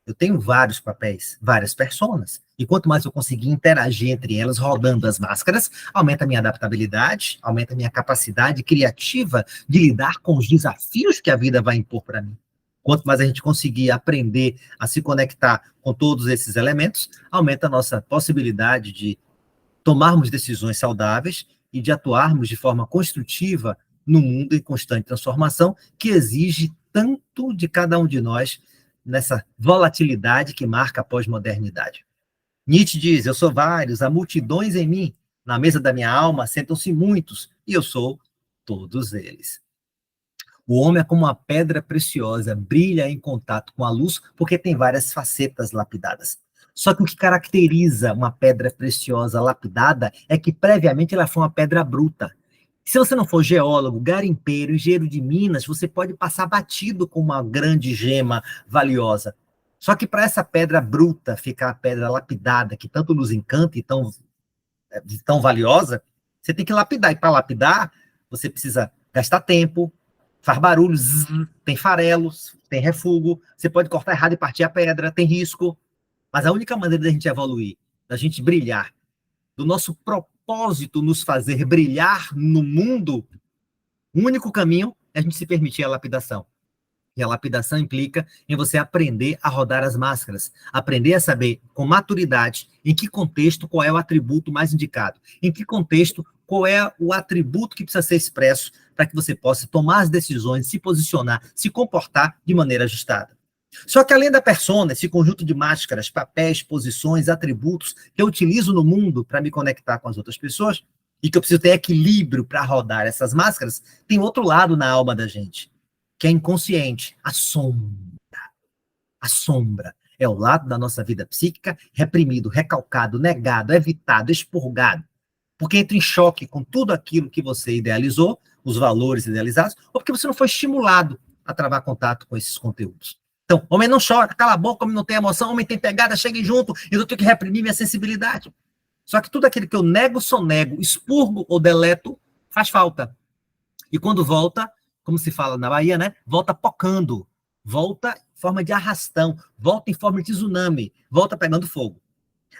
Eu tenho vários papéis, várias personas, e quanto mais eu conseguir interagir entre elas, rodando as máscaras, aumenta a minha adaptabilidade, aumenta a minha capacidade criativa de lidar com os desafios que a vida vai impor para mim. Quanto mais a gente conseguir aprender a se conectar com todos esses elementos, aumenta a nossa possibilidade de tomarmos decisões saudáveis e de atuarmos de forma construtiva no mundo em constante transformação, que exige tanto de cada um de nós nessa volatilidade que marca a pós-modernidade. Nietzsche diz, eu sou vários, há multidões em mim, na mesa da minha alma sentam-se muitos, e eu sou todos eles. O homem é como uma pedra preciosa, brilha em contato com a luz, porque tem várias facetas lapidadas. Só que o que caracteriza uma pedra preciosa lapidada é que previamente ela foi uma pedra bruta. Se você não for geólogo, garimpeiro, engenheiro de minas, você pode passar batido com uma grande gema valiosa. Só que para essa pedra bruta ficar a pedra lapidada, que tanto nos encanta e tão valiosa, você tem que lapidar. E para lapidar, você precisa gastar tempo, faz barulho, tem farelos, tem refúgio, você pode cortar errado e partir a pedra, tem risco. Mas a única maneira da gente evoluir, da gente brilhar, do nosso propósito nos fazer brilhar no mundo, o único caminho é a gente se permitir a lapidação. E a lapidação implica em você aprender a rodar as máscaras, aprender a saber com maturidade em que contexto qual é o atributo mais indicado, em que contexto qual é o atributo que precisa ser expresso para que você possa tomar as decisões, se posicionar, se comportar de maneira ajustada. Só que além da persona, esse conjunto de máscaras, papéis, posições, atributos que eu utilizo no mundo para me conectar com as outras pessoas, e que eu preciso ter equilíbrio para rodar essas máscaras, tem outro lado na alma da gente, que é inconsciente, a sombra. A sombra é o lado da nossa vida psíquica reprimido, recalcado, negado, evitado, expurgado, porque entra em choque com tudo aquilo que você idealizou, os valores idealizados, ou porque você não foi estimulado a travar contato com esses conteúdos. Então, homem não chora, cala a boca, homem não tem emoção, homem tem pegada, chegue junto, eu tenho que reprimir minha sensibilidade. Só que tudo aquilo que eu nego, sonego, expurgo ou deleto, faz falta. E quando volta, como se fala na Bahia, né? Volta pocando, volta em forma de arrastão, volta em forma de tsunami, volta pegando fogo.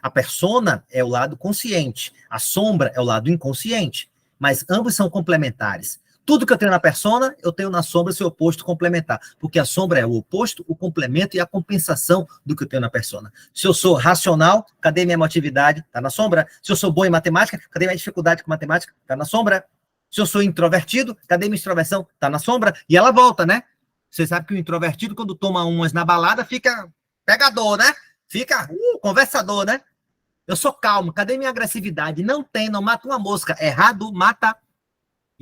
A persona é o lado consciente, a sombra é o lado inconsciente, mas ambos são complementares. Tudo que eu tenho na persona, eu tenho na sombra seu oposto complementar, porque a sombra é o oposto, o complemento e a compensação do que eu tenho na persona. Se eu sou racional, cadê minha emotividade? Está na sombra. Se eu sou bom em matemática, cadê minha dificuldade com matemática? Está na sombra. Se eu sou introvertido, cadê minha extroversão? Está na sombra. E ela volta, né? Você sabe que o introvertido, quando toma umas na balada, fica pegador, né? Fica conversador, né? Eu sou calmo, cadê minha agressividade? Não tem, não mata uma mosca. Errado, mata.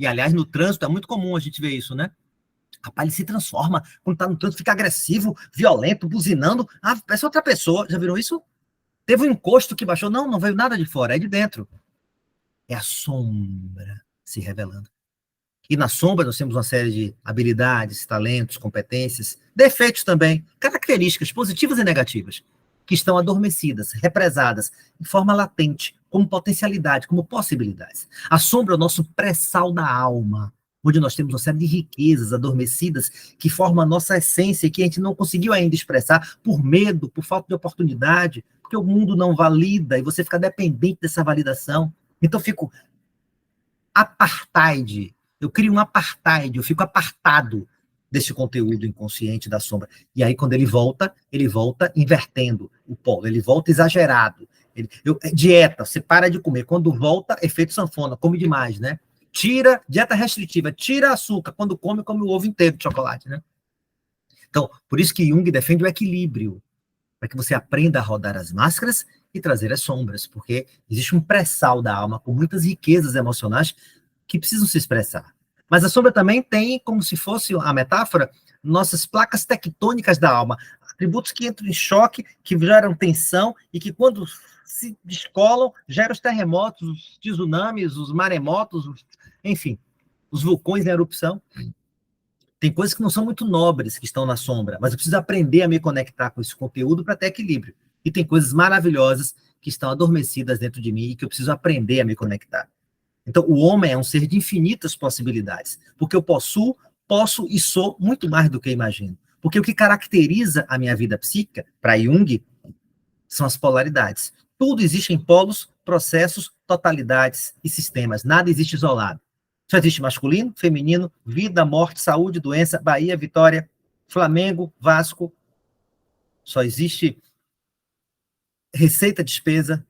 E, aliás, no trânsito é muito comum a gente ver isso, né? Rapaz, ele se transforma. Quando tá no trânsito, fica agressivo, violento, buzinando. Ah, parece outra pessoa. Já viram isso? Teve um encosto que baixou. Não, não veio nada de fora, é de dentro. É a sombra se revelando. E na sombra nós temos uma série de habilidades, talentos, competências, defeitos também, características positivas e negativas, que estão adormecidas, represadas, de forma latente, como potencialidade, como possibilidades. A sombra é o nosso pré-sal da alma, onde nós temos uma série de riquezas adormecidas que formam a nossa essência e que a gente não conseguiu ainda expressar por medo, por falta de oportunidade, porque o mundo não valida e você fica dependente dessa validação. Então eu fico apartheid, eu crio um apartheid, eu fico apartado desse conteúdo inconsciente da sombra. E aí, quando ele volta invertendo o polo, ele volta exagerado. Dieta, você para de comer. Quando volta, efeito sanfona, come demais, né? Tira, dieta restritiva, tira açúcar. Quando come o ovo inteiro de chocolate, né? Então, por isso que Jung defende o equilíbrio, para que você aprenda a rodar as máscaras e trazer as sombras, porque existe um pré-sal da alma com muitas riquezas emocionais que precisam se expressar. Mas a sombra também tem, como se fosse a metáfora, nossas placas tectônicas da alma, atributos que entram em choque, que geram tensão e que, quando se descolam, geram os terremotos, os tsunamis, os maremotos, enfim, os vulcões em erupção. Tem coisas que não são muito nobres que estão na sombra, mas eu preciso aprender a me conectar com esse conteúdo para ter equilíbrio. E tem coisas maravilhosas que estão adormecidas dentro de mim e que eu preciso aprender a me conectar. Então, o homem é um ser de infinitas possibilidades, porque eu posso e sou muito mais do que imagino. Porque o que caracteriza a minha vida psíquica, para Jung, são as polaridades. Tudo existe em polos, processos, totalidades e sistemas. Nada existe isolado. Só existe masculino, feminino, vida, morte, saúde, doença, Bahia, Vitória, Flamengo, Vasco. Só existe receita, despesa,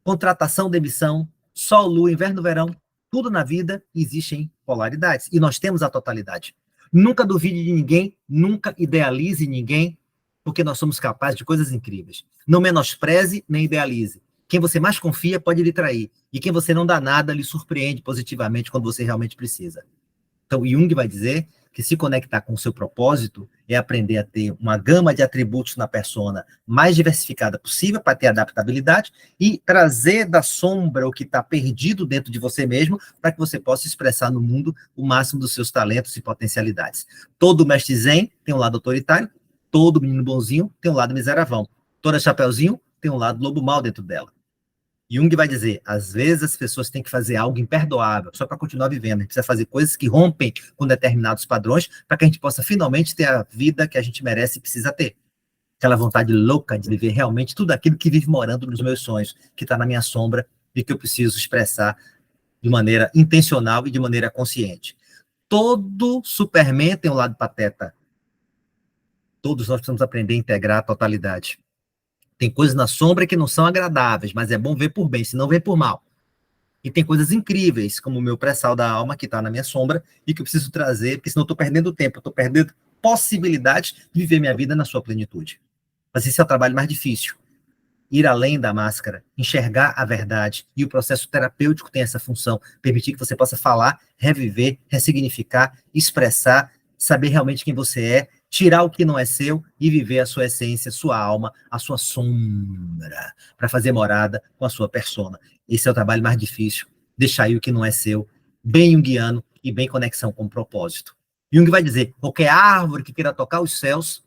contratação, demissão, sol, lua, inverno, verão. Tudo na vida existe em polaridades. E nós temos a totalidade. Nunca duvide de ninguém, nunca idealize ninguém, porque nós somos capazes de coisas incríveis. Não menospreze nem idealize. Quem você mais confia pode lhe trair. E quem você não dá nada lhe surpreende positivamente quando você realmente precisa. Então, Jung vai dizer que se conectar com o seu propósito é aprender a ter uma gama de atributos na persona mais diversificada possível para ter adaptabilidade e trazer da sombra o que está perdido dentro de você mesmo para que você possa expressar no mundo o máximo dos seus talentos e potencialidades. Todo mestre zen tem um lado autoritário, todo menino bonzinho tem um lado miseravão, toda chapeuzinho tem um lado lobo mau dentro dela. Jung vai dizer, às vezes as pessoas têm que fazer algo imperdoável só para continuar vivendo. A gente precisa fazer coisas que rompem com determinados padrões para que a gente possa finalmente ter a vida que a gente merece e precisa ter. Aquela vontade louca de viver realmente tudo aquilo que vive morando nos meus sonhos, que está na minha sombra e que eu preciso expressar de maneira intencional e de maneira consciente. Todo Superman tem um lado pateta. Todos nós precisamos aprender a integrar a totalidade. Tem coisas na sombra que não são agradáveis, mas é bom ver por bem, senão ver por mal. E tem coisas incríveis, como o meu pré-sal da alma, que está na minha sombra, e que eu preciso trazer, porque senão eu estou perdendo tempo, eu estou perdendo possibilidade de viver minha vida na sua plenitude. Mas esse é o trabalho mais difícil. Ir além da máscara, enxergar a verdade. E o processo terapêutico tem essa função, permitir que você possa falar, reviver, ressignificar, expressar, saber realmente quem você é, tirar o que não é seu e viver a sua essência, sua alma, a sua sombra, para fazer morada com a sua persona. Esse é o trabalho mais difícil, deixar aí o que não é seu, bem junguiano e bem conexão com o propósito. Jung vai dizer, qualquer árvore que queira tocar os céus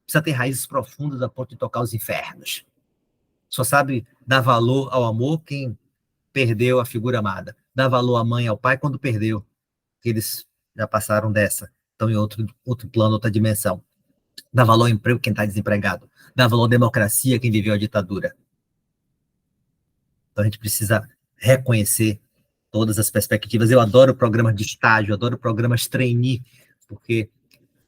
precisa ter raízes profundas a ponto de tocar os infernos. Só sabe dar valor ao amor quem perdeu a figura amada. Dá valor à mãe e ao pai quando perdeu. Eles já passaram dessa. Estão em outro plano, outra dimensão. Dá valor ao emprego quem está desempregado. Dá valor à democracia quem viveu a ditadura. Então a gente precisa reconhecer todas as perspectivas. Eu adoro programas de estágio, adoro programas trainee, porque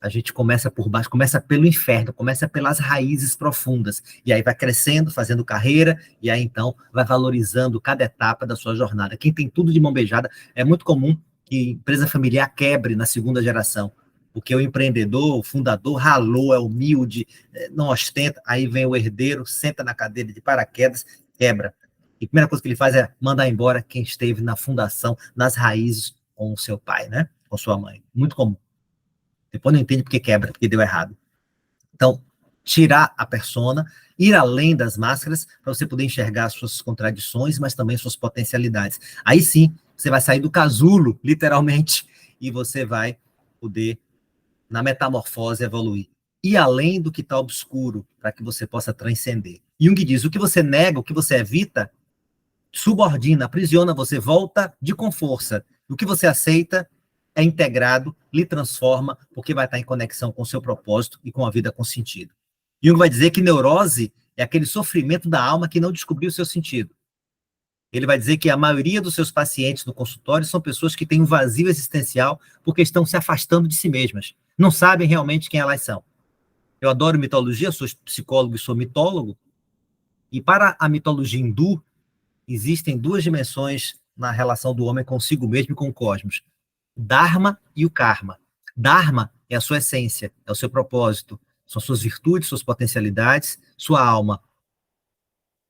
a gente começa por baixo, começa pelo inferno, começa pelas raízes profundas, e aí vai crescendo, fazendo carreira, e aí então vai valorizando cada etapa da sua jornada. Quem tem tudo de mão beijada, é muito comum que empresa familiar quebre na segunda geração, porque o empreendedor, o fundador, ralou, é humilde, não ostenta, aí vem o herdeiro, senta na cadeira de paraquedas, quebra. E a primeira coisa que ele faz é mandar embora quem esteve na fundação, nas raízes com o seu pai, né? Com sua mãe. Muito comum. Depois não entende porque quebra, porque deu errado. Então, tirar a persona, ir além das máscaras, para você poder enxergar suas contradições, mas também suas potencialidades. Aí sim, você vai sair do casulo, literalmente, e você vai poder, na metamorfose, evoluir. Ir além do que está obscuro, para que você possa transcender. Jung diz, o que você nega, o que você evita, subordina, aprisiona você, volta com força. O que você aceita é integrado, lhe transforma, porque vai estar em conexão com o seu propósito e com a vida com sentido. Jung vai dizer que neurose é aquele sofrimento da alma que não descobriu o seu sentido. Ele vai dizer que a maioria dos seus pacientes no consultório são pessoas que têm um vazio existencial porque estão se afastando de si mesmas, não sabem realmente quem elas são. Eu adoro mitologia, sou psicólogo e sou mitólogo, e para a mitologia hindu, existem duas dimensões na relação do homem consigo mesmo e com o cosmos. Dharma e o karma. Dharma é a sua essência, é o seu propósito, são suas virtudes, suas potencialidades, sua alma.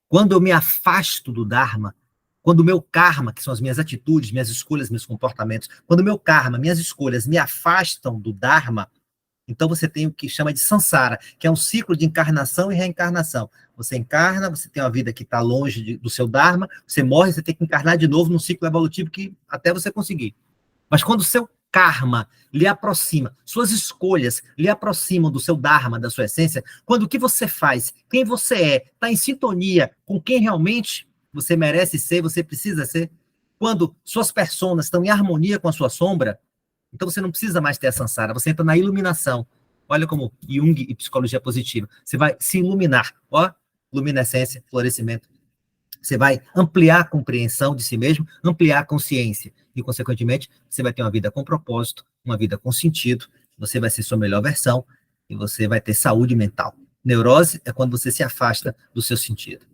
Quando eu me afasto do Dharma, quando o meu karma, que são as minhas atitudes, minhas escolhas, meus comportamentos, quando o meu karma, minhas escolhas me afastam do Dharma, então você tem o que chama de samsara, que é um ciclo de encarnação e reencarnação. Você encarna, você tem uma vida que está longe do seu Dharma, você morre, você tem que encarnar de novo num ciclo evolutivo que até você conseguir. Mas quando o seu karma lhe aproxima, suas escolhas lhe aproximam do seu dharma, da sua essência, quando o que você faz, quem você é, está em sintonia com quem realmente você merece ser, você precisa ser, quando suas personas estão em harmonia com a sua sombra, então você não precisa mais ter a samsara, você entra na iluminação. Olha como Jung e psicologia positiva. Você vai se iluminar. Ó, luminescência, florescimento. Você vai ampliar a compreensão de si mesmo, ampliar a consciência. E, consequentemente, você vai ter uma vida com propósito, uma vida com sentido, você vai ser sua melhor versão e você vai ter saúde mental. Neurose é quando você se afasta do seu sentido.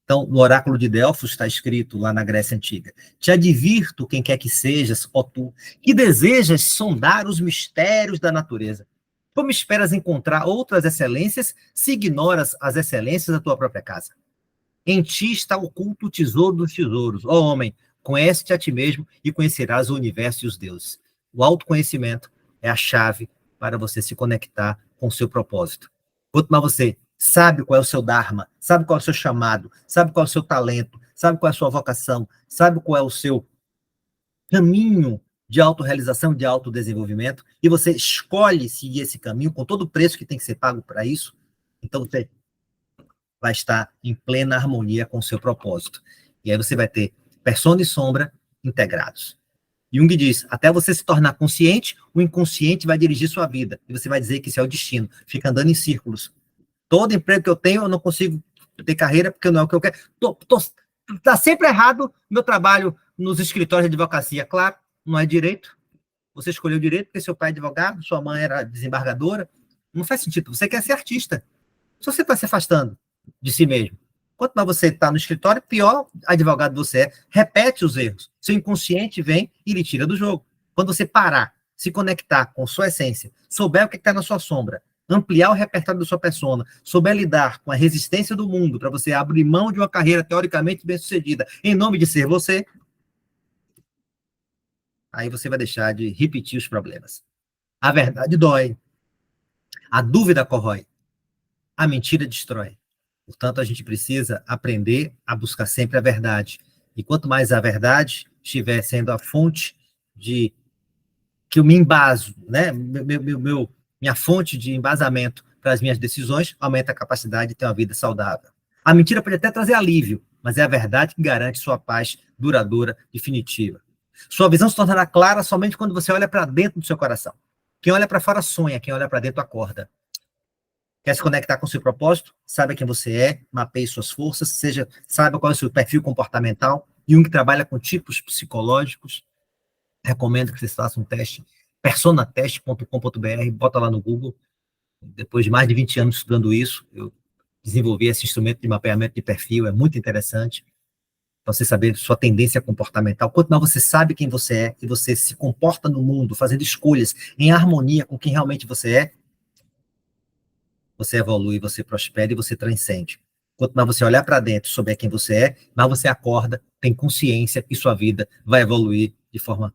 Então, no oráculo de Delfos está escrito lá na Grécia Antiga: te advirto, quem quer que sejas, ó tu, que desejas sondar os mistérios da natureza. Como esperas encontrar outras excelências se ignoras as excelências da tua própria casa? Em ti está oculto o tesouro dos tesouros. Ó homem, conhece-te a ti mesmo e conhecerás o universo e os deuses. O autoconhecimento é a chave para você se conectar com o seu propósito. Quanto mais você sabe qual é o seu dharma, sabe qual é o seu chamado, sabe qual é o seu talento, sabe qual é a sua vocação, sabe qual é o seu caminho de autorrealização, de autodesenvolvimento, e você escolhe seguir esse caminho com todo o preço que tem que ser pago para isso, então você vai estar em plena harmonia com o seu propósito. E aí você vai ter persona e sombra integrados. Jung diz, até você se tornar consciente, o inconsciente vai dirigir sua vida. E você vai dizer que isso é o destino. Fica andando em círculos. Todo emprego que eu tenho, eu não consigo ter carreira, porque não é o que eu quero. Tá sempre errado meu trabalho nos escritórios de advocacia. Claro, não é direito. Você escolheu direito porque seu pai é advogado, sua mãe era desembargadora. Não faz sentido. Você quer ser artista. Se você está se afastando de si mesmo, quanto mais você está no escritório, pior advogado você é. Repete os erros. Seu inconsciente vem e lhe tira do jogo. Quando você parar, se conectar com sua essência, souber o que está na sua sombra, ampliar o repertório da sua persona, souber lidar com a resistência do mundo para você abrir mão de uma carreira teoricamente bem-sucedida em nome de ser você, aí você vai deixar de repetir os problemas. A verdade dói, a dúvida corrói, a mentira destrói. Portanto, a gente precisa aprender a buscar sempre a verdade. E quanto mais a verdade estiver sendo a fonte de que eu me embaso, né? Minha fonte de embasamento para as minhas decisões, aumenta a capacidade de ter uma vida saudável. A mentira pode até trazer alívio, mas é a verdade que garante sua paz duradoura, definitiva. Sua visão se tornará clara somente quando você olha para dentro do seu coração. Quem olha para fora sonha, quem olha para dentro acorda. Quer se conectar com o seu propósito? Saiba quem você é, mapeie suas forças, saiba qual é o seu perfil comportamental. Jung trabalha com tipos psicológicos. Recomendo que vocês façam um teste, personateste.com.br, bota lá no Google. Depois de mais de 20 anos estudando isso, eu desenvolvi esse instrumento de mapeamento de perfil, é muito interessante, para você saber sua tendência comportamental. Quanto mais você sabe quem você é, e você se comporta no mundo, fazendo escolhas em harmonia com quem realmente você evolui, você prospera e você transcende. Quanto mais você olhar para dentro, souber quem você é, mais você acorda, tem consciência e sua vida vai evoluir de forma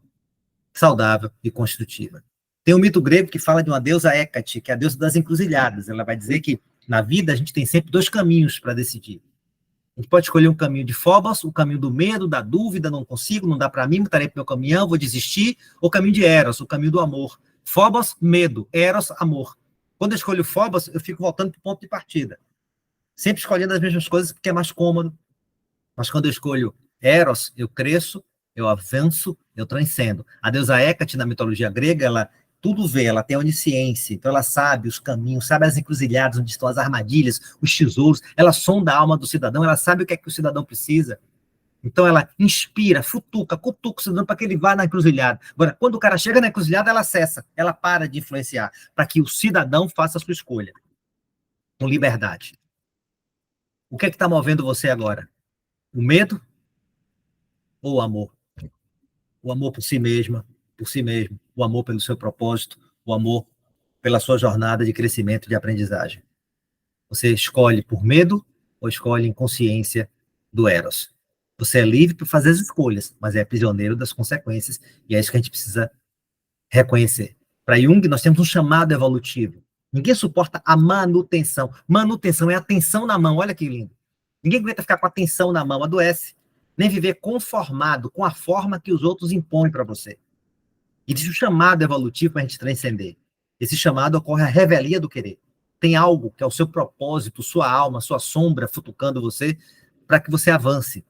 saudável e construtiva. Tem um mito grego que fala de uma deusa Hécate, que é a deusa das encruzilhadas. Ela vai dizer que na vida a gente tem sempre dois caminhos para decidir. A gente pode escolher um caminho de Phobos, o caminho do medo, da dúvida, não consigo, não dá para mim, estarei para o meu caminhão, vou desistir, ou o caminho de Eros, o caminho do amor. Phobos, medo, Eros, amor. Quando eu escolho Phobos, eu fico voltando para o ponto de partida. Sempre escolhendo as mesmas coisas porque é mais cômodo. Mas quando eu escolho Eros, eu cresço, eu avanço, eu transcendo. A deusa Hécate, na mitologia grega, ela tudo vê, ela tem onisciência, então ela sabe os caminhos, sabe as encruzilhadas, onde estão as armadilhas, os tesouros, ela sonda a alma do cidadão, ela sabe o que é que o cidadão precisa. Então ela inspira, cutuca o cidadão para que ele vá na encruzilhada. Agora, quando o cara chega na encruzilhada, ela cessa, ela para de influenciar, para que o cidadão faça a sua escolha, com liberdade. O que é que está movendo você agora? O medo ou o amor? O amor por si mesma, por si mesmo, o amor pelo seu propósito, o amor pela sua jornada de crescimento e de aprendizagem. Você escolhe por medo ou escolhe em consciência do Eros? Você é livre para fazer as escolhas, mas é prisioneiro das consequências, e é isso que a gente precisa reconhecer. Para Jung, nós temos um chamado evolutivo. Ninguém suporta a manutenção. Manutenção é a tensão na mão, olha que lindo. Ninguém aguenta ficar com a tensão na mão, adoece. Nem viver conformado com a forma que os outros impõem para você. Existe um chamado evolutivo para a gente transcender. Esse chamado ocorre a revelia do querer. Tem algo que é o seu propósito, sua alma, sua sombra futucando você para que você avance.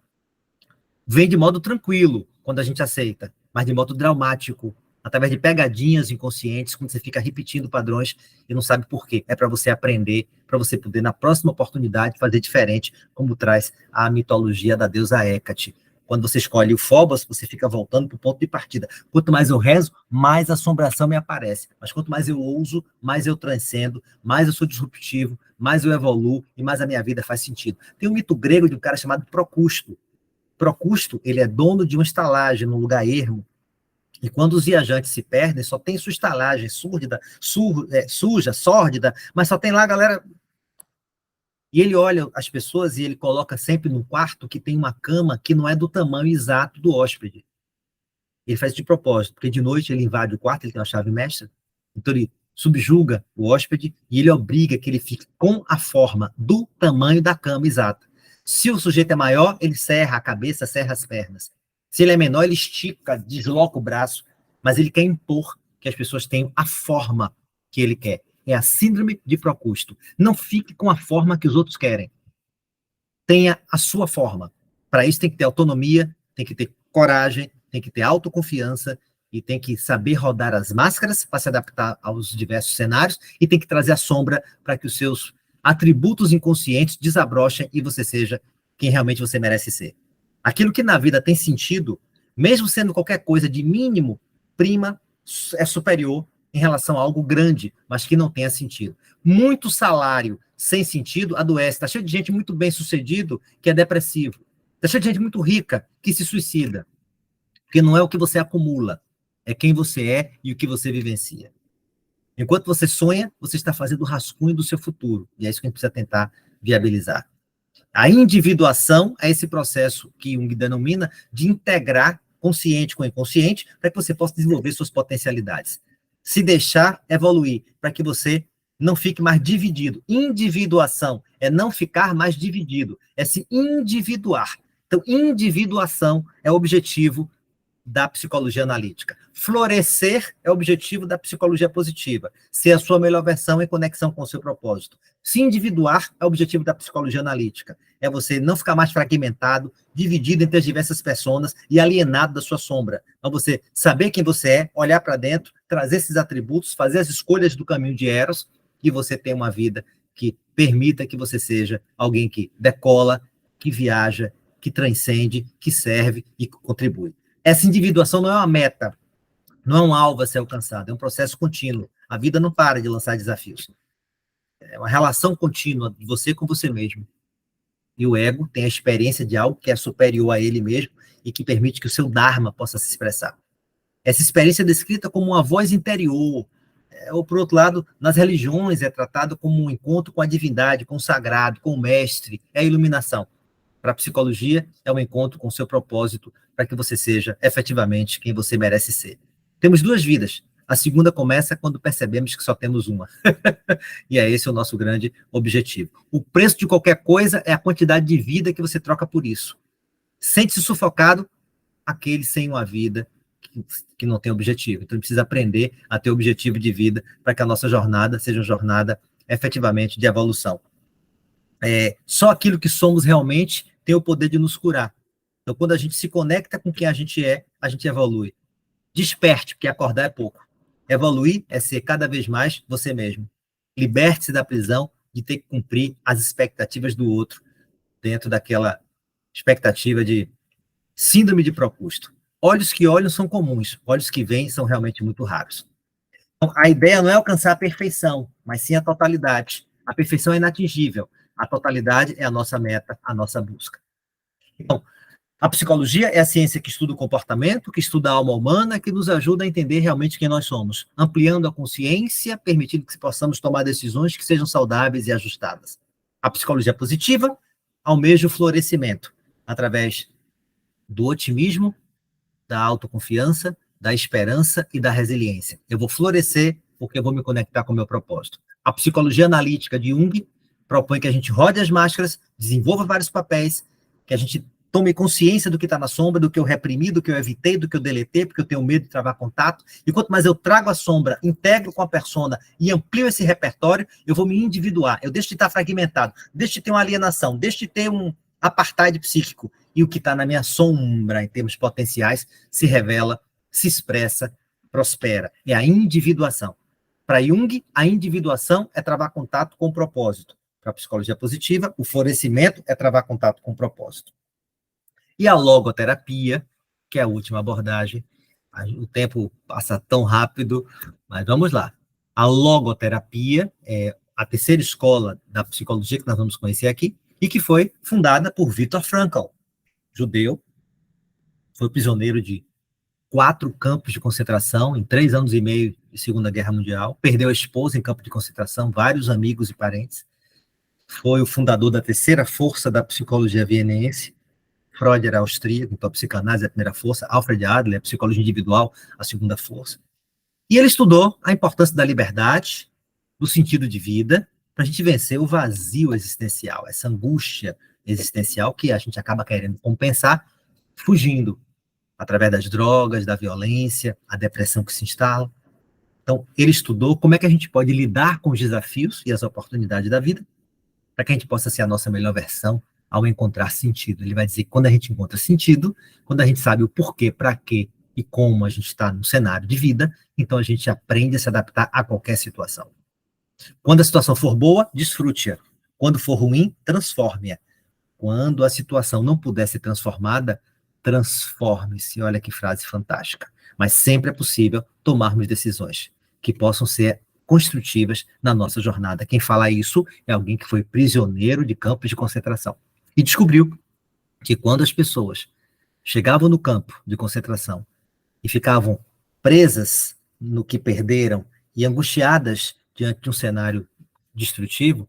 Vem de modo tranquilo quando a gente aceita, mas de modo dramático, através de pegadinhas inconscientes, quando você fica repetindo padrões e não sabe por quê. É para você aprender, para você poder, na próxima oportunidade, fazer diferente, como traz a mitologia da deusa Hécate. Quando você escolhe o Phobos, você fica voltando para o ponto de partida. Quanto mais eu rezo, mais assombração me aparece. Mas quanto mais eu ouso, mais eu transcendo, mais eu sou disruptivo, mais eu evoluo e mais a minha vida faz sentido. Tem um mito grego de um cara chamado Procusto. Procusto, ele é dono de uma estalagem num lugar ermo. E quando os viajantes se perdem, só tem sua estalagem suja, sórdida, mas só tem lá a galera. E ele olha as pessoas e ele coloca sempre num quarto que tem uma cama que não é do tamanho exato do hóspede. Ele faz isso de propósito, porque de noite ele invade o quarto, ele tem uma chave mestra, então ele subjuga o hóspede e ele obriga que ele fique com a forma do tamanho da cama exata. Se o sujeito é maior, ele serra a cabeça, serra as pernas. Se ele é menor, ele estica, desloca o braço, mas ele quer impor que as pessoas tenham a forma que ele quer. É a síndrome de Procusto. Não fique com a forma que os outros querem. Tenha a sua forma. Para isso tem que ter autonomia, tem que ter coragem, tem que ter autoconfiança e tem que saber rodar as máscaras para se adaptar aos diversos cenários e tem que trazer a sombra para que os seus atributos inconscientes desabrochem e você seja quem realmente você merece ser. Aquilo que na vida tem sentido, mesmo sendo qualquer coisa de mínimo, prima, é superior em relação a algo grande, mas que não tenha sentido. Muito salário sem sentido adoece. Está cheio de gente muito bem sucedido que é depressivo. Está cheio de gente muito rica que se suicida. Porque não é o que você acumula, é quem você é e o que você vivencia. Enquanto você sonha, você está fazendo o rascunho do seu futuro, e é isso que a gente precisa tentar viabilizar. A individuação é esse processo que Jung denomina de integrar consciente com inconsciente para que você possa desenvolver suas potencialidades. Se deixar evoluir, para que você não fique mais dividido. Individuação é não ficar mais dividido, é se individuar. Então, individuação é o objetivo da psicologia analítica. Florescer é o objetivo da psicologia positiva. Ser a sua melhor versão em conexão com o seu propósito. Se individuar é o objetivo da psicologia analítica. É você não ficar mais fragmentado, dividido entre as diversas personas e alienado da sua sombra. Então, você saber quem você é, olhar para dentro, trazer esses atributos, fazer as escolhas do caminho de Eros, e você ter uma vida que permita que você seja alguém que decola, que viaja, que transcende, que serve e que contribui. Essa individuação não é uma meta, não é um alvo a ser alcançado, é um processo contínuo. A vida não para de lançar desafios. É uma relação contínua de você com você mesmo. E o ego tem a experiência de algo que é superior a ele mesmo e que permite que o seu Dharma possa se expressar. Essa experiência é descrita como uma voz interior, ou, por outro lado, nas religiões é tratado como um encontro com a divindade, com o sagrado, com o mestre, é a iluminação. Para a psicologia, é um encontro com o seu propósito, para que você seja efetivamente quem você merece ser. Temos duas vidas. A segunda começa quando percebemos que só temos uma. E é esse o nosso grande objetivo. O preço de qualquer coisa é a quantidade de vida que você troca por isso. Sente-se sufocado aquele sem uma vida que não tem objetivo. Então, precisa aprender a ter objetivo de vida para que a nossa jornada seja uma jornada efetivamente de evolução. Só aquilo que somos realmente tem o poder de nos curar. Então, quando a gente se conecta com quem a gente evolui. Desperte, porque acordar é pouco. Evoluir é ser cada vez mais você mesmo. Liberte-se da prisão de ter que cumprir as expectativas do outro, dentro daquela expectativa de síndrome de Procusto. Olhos que olham são comuns, olhos que veem são realmente muito raros. Então, a ideia não é alcançar a perfeição, mas sim a totalidade. A perfeição é inatingível. A totalidade é a nossa meta, a nossa busca. Então, a psicologia é a ciência que estuda o comportamento, que estuda a alma humana, que nos ajuda a entender realmente quem nós somos, ampliando a consciência, permitindo que possamos tomar decisões que sejam saudáveis e ajustadas. A psicologia positiva almeja o florescimento, através do otimismo, da autoconfiança, da esperança e da resiliência. Eu vou florescer porque eu vou me conectar com o meu propósito. A psicologia analítica de Jung propõe que a gente rode as máscaras, desenvolva vários papéis, que a gente tome consciência do que está na sombra, do que eu reprimi, do que eu evitei, do que eu deletei, porque eu tenho medo de travar contato. E quanto mais eu trago a sombra, integro com a persona e amplio esse repertório, eu vou me individuar. Eu deixo de estar fragmentado, deixo de ter uma alienação, deixo de ter um apartheid psíquico. E o que está na minha sombra, em termos potenciais, se revela, se expressa, prospera. É a individuação. Para Jung, a individuação é travar contato com o propósito. Para a psicologia positiva, o florescimento é travar contato com o propósito. E a logoterapia, que é a última abordagem, o tempo passa tão rápido, mas vamos lá. A logoterapia é a terceira escola da psicologia que nós vamos conhecer aqui, e que foi fundada por Viktor Frankl, judeu, foi prisioneiro de 4 campos de concentração em 3 anos e meio de Segunda Guerra Mundial, perdeu a esposa em campo de concentração, vários amigos e parentes, foi o fundador da terceira força da psicologia vienense. Freud era austríaco, então a psicanálise é a primeira força, Alfred Adler, a psicologia individual, a segunda força. E ele estudou a importância da liberdade, do sentido de vida, para a gente vencer o vazio existencial, essa angústia existencial que a gente acaba querendo compensar, fugindo, através das drogas, da violência, a depressão que se instala. Então, ele estudou como é que a gente pode lidar com os desafios e as oportunidades da vida, para que a gente possa ser a nossa melhor versão ao encontrar sentido. Ele vai dizer que quando a gente encontra sentido, quando a gente sabe o porquê, para quê e como a gente está no cenário de vida, então a gente aprende a se adaptar a qualquer situação. Quando a situação for boa, desfrute-a. Quando for ruim, transforme-a. Quando a situação não puder ser transformada, transforme-se. Olha que frase fantástica. Mas sempre é possível tomarmos decisões que possam ser construtivas na nossa jornada. Quem fala isso é alguém que foi prisioneiro de campos de concentração e descobriu que quando as pessoas chegavam no campo de concentração e ficavam presas no que perderam e angustiadas diante de um cenário destrutivo,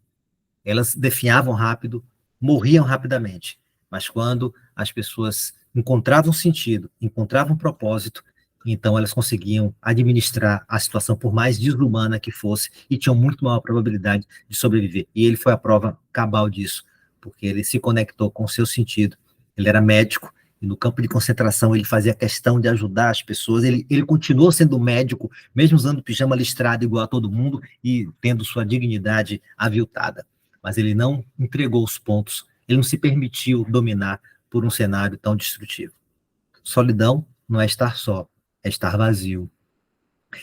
elas definhavam rápido, morriam rapidamente. Mas quando as pessoas encontravam sentido, encontravam propósito, então elas conseguiam administrar a situação, por mais desumana que fosse, e tinham muito maior probabilidade de sobreviver. E ele foi a prova cabal disso, porque ele se conectou com o seu sentido. Ele era médico, e no campo de concentração ele fazia questão de ajudar as pessoas. Ele continuou sendo médico, mesmo usando pijama listrado igual a todo mundo, e tendo sua dignidade aviltada. Mas ele não entregou os pontos, ele não se permitiu dominar por um cenário tão destrutivo. Solidão não é estar só, é estar vazio.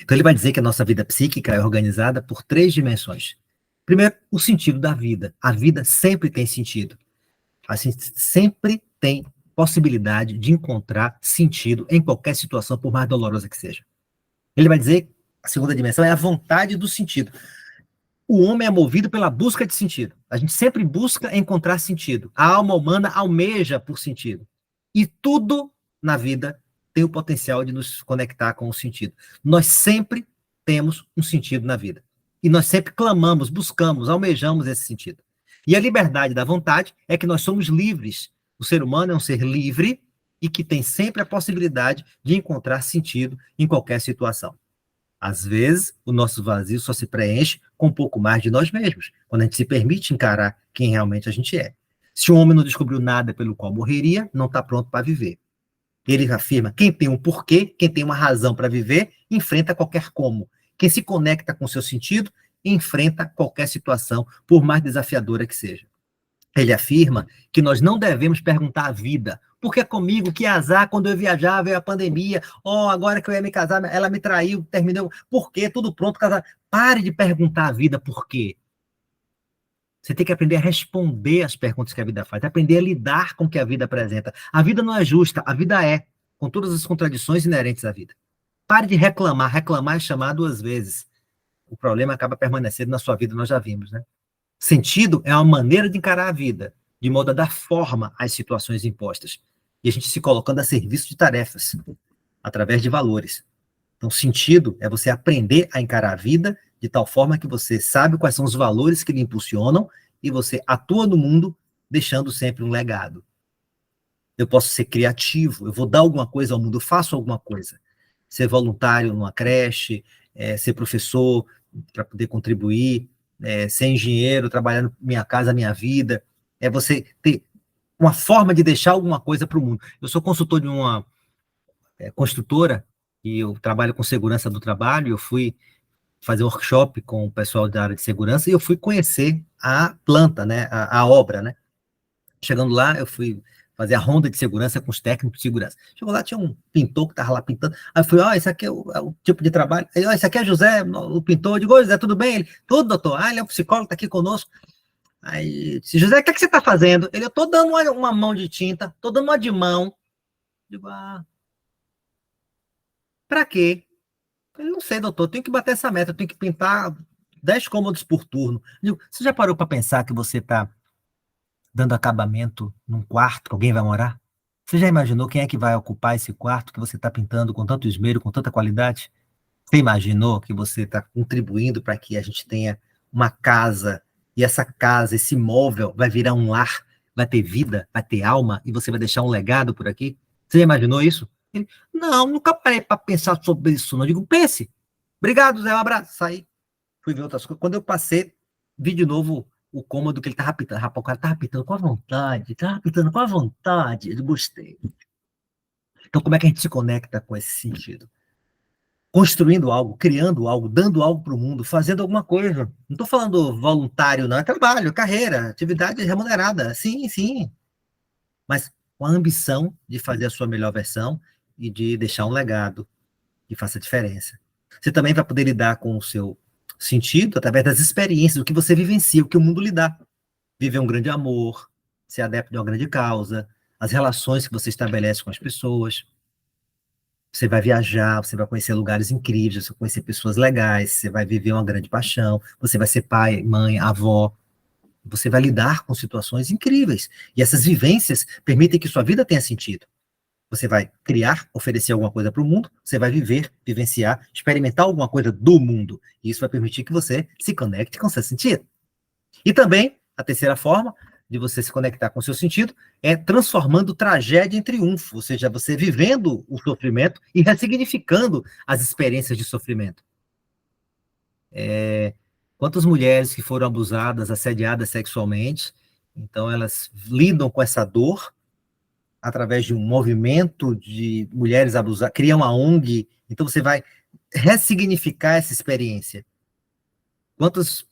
Então ele vai dizer que a nossa vida psíquica é organizada por 3 dimensões. Primeiro, o sentido da vida. A vida sempre tem sentido. A gente sempre tem possibilidade de encontrar sentido em qualquer situação, por mais dolorosa que seja. Ele vai dizer que a segunda dimensão é a vontade do sentido. O homem é movido pela busca de sentido. A gente sempre busca encontrar sentido. A alma humana almeja por sentido. E tudo na vida tem o potencial de nos conectar com o sentido. Nós sempre temos um sentido na vida. E nós sempre clamamos, buscamos, almejamos esse sentido. E a liberdade da vontade é que nós somos livres. O ser humano é um ser livre e que tem sempre a possibilidade de encontrar sentido em qualquer situação. Às vezes, o nosso vazio só se preenche com um pouco mais de nós mesmos, quando a gente se permite encarar quem realmente a gente é. Se um homem não descobriu nada pelo qual morreria, não está pronto para viver. Ele afirma, quem tem um porquê, quem tem uma razão para viver, enfrenta qualquer como. Quem se conecta com o seu sentido, enfrenta qualquer situação, por mais desafiadora que seja. Ele afirma que nós não devemos perguntar à vida, por que comigo, que azar, quando eu viajava, veio a pandemia, agora que eu ia me casar, ela me traiu, terminou, por quê? Tudo pronto, casar. Pare de perguntar à vida por quê. Você tem que aprender a responder às perguntas que a vida faz, aprender a lidar com o que a vida apresenta. A vida não é justa, a vida é, com todas as contradições inerentes à vida. Pare de reclamar, reclamar é chamar 2 vezes. O problema acaba permanecendo na sua vida, nós já vimos, né? Sentido é uma maneira de encarar a vida, de modo a dar forma às situações impostas. E a gente se colocando a serviço de tarefas, através de valores. Então, sentido é você aprender a encarar a vida de tal forma que você sabe quais são os valores que lhe impulsionam e você atua no mundo deixando sempre um legado. Eu posso ser criativo, eu vou dar alguma coisa ao mundo, eu faço alguma coisa. Ser voluntário numa creche, ser professor para poder contribuir, ser engenheiro, trabalhar na minha casa, minha vida, é você ter uma forma de deixar alguma coisa para o mundo. Eu sou consultor de uma construtora e eu trabalho com segurança do trabalho, eu fui fazer um workshop com o pessoal da área de segurança e eu fui conhecer a planta, né, a obra, né. Chegando lá, eu fui fazer a ronda de segurança com os técnicos de segurança. Chegou lá, tinha um pintor que estava lá pintando. Aí eu falei, esse aqui é o tipo de trabalho. Aí, esse aqui é José, o pintor. Eu digo, José, tudo bem? Ele, tudo, doutor. Ele é um psicólogo, está aqui conosco. Aí, disse, José, o que você está fazendo? Ele, eu estou dando uma mão de tinta, estou dando uma de mão. Eu digo, para quê? Ele, não sei, doutor, eu tenho que bater essa meta, eu tenho que pintar 10 cômodos por turno. Eu digo, você já parou para pensar que você está dando acabamento num quarto que alguém vai morar? Você já imaginou quem é que vai ocupar esse quarto que você está pintando com tanto esmero, com tanta qualidade? Você imaginou que você está contribuindo para que a gente tenha uma casa, e essa casa, esse imóvel, vai virar um lar, vai ter vida, vai ter alma, e você vai deixar um legado por aqui? Você já imaginou isso? Ele, não, nunca parei para pensar sobre isso, não. Eu digo, pense. Obrigado, Zé, um abraço. Saí, fui ver outras coisas. Quando eu passei, vi de novo o cômodo que ele estava pintando. Rapaz, o cara estava pintando com a vontade, estava pintando com a vontade. Eu gostei. Então, como é que a gente se conecta com esse sentido? Construindo algo, criando algo, dando algo para o mundo, fazendo alguma coisa. Não estou falando voluntário, não. É trabalho, carreira, atividade remunerada. Sim, sim. Mas com a ambição de fazer a sua melhor versão e de deixar um legado que faça diferença. Você também vai poder lidar com o seu sentido através das experiências, o que você vivencia, o que o mundo lhe dá. Viver um grande amor, ser adepto de uma grande causa, as relações que você estabelece com as pessoas. Você vai viajar, você vai conhecer lugares incríveis, você vai conhecer pessoas legais, você vai viver uma grande paixão, você vai ser pai, mãe, avó, você vai lidar com situações incríveis. E essas vivências permitem que sua vida tenha sentido. Você vai criar, oferecer alguma coisa para o mundo, você vai viver, vivenciar, experimentar alguma coisa do mundo. E isso vai permitir que você se conecte com o seu sentido. E também, a terceira forma de você se conectar com o seu sentido é transformando tragédia em triunfo, ou seja, você vivendo o sofrimento e ressignificando as experiências de sofrimento. Quantas mulheres que foram abusadas, assediadas sexualmente, então elas lidam com essa dor através de um movimento de mulheres abusadas, cria uma ONG, então você vai ressignificar essa experiência. Quantas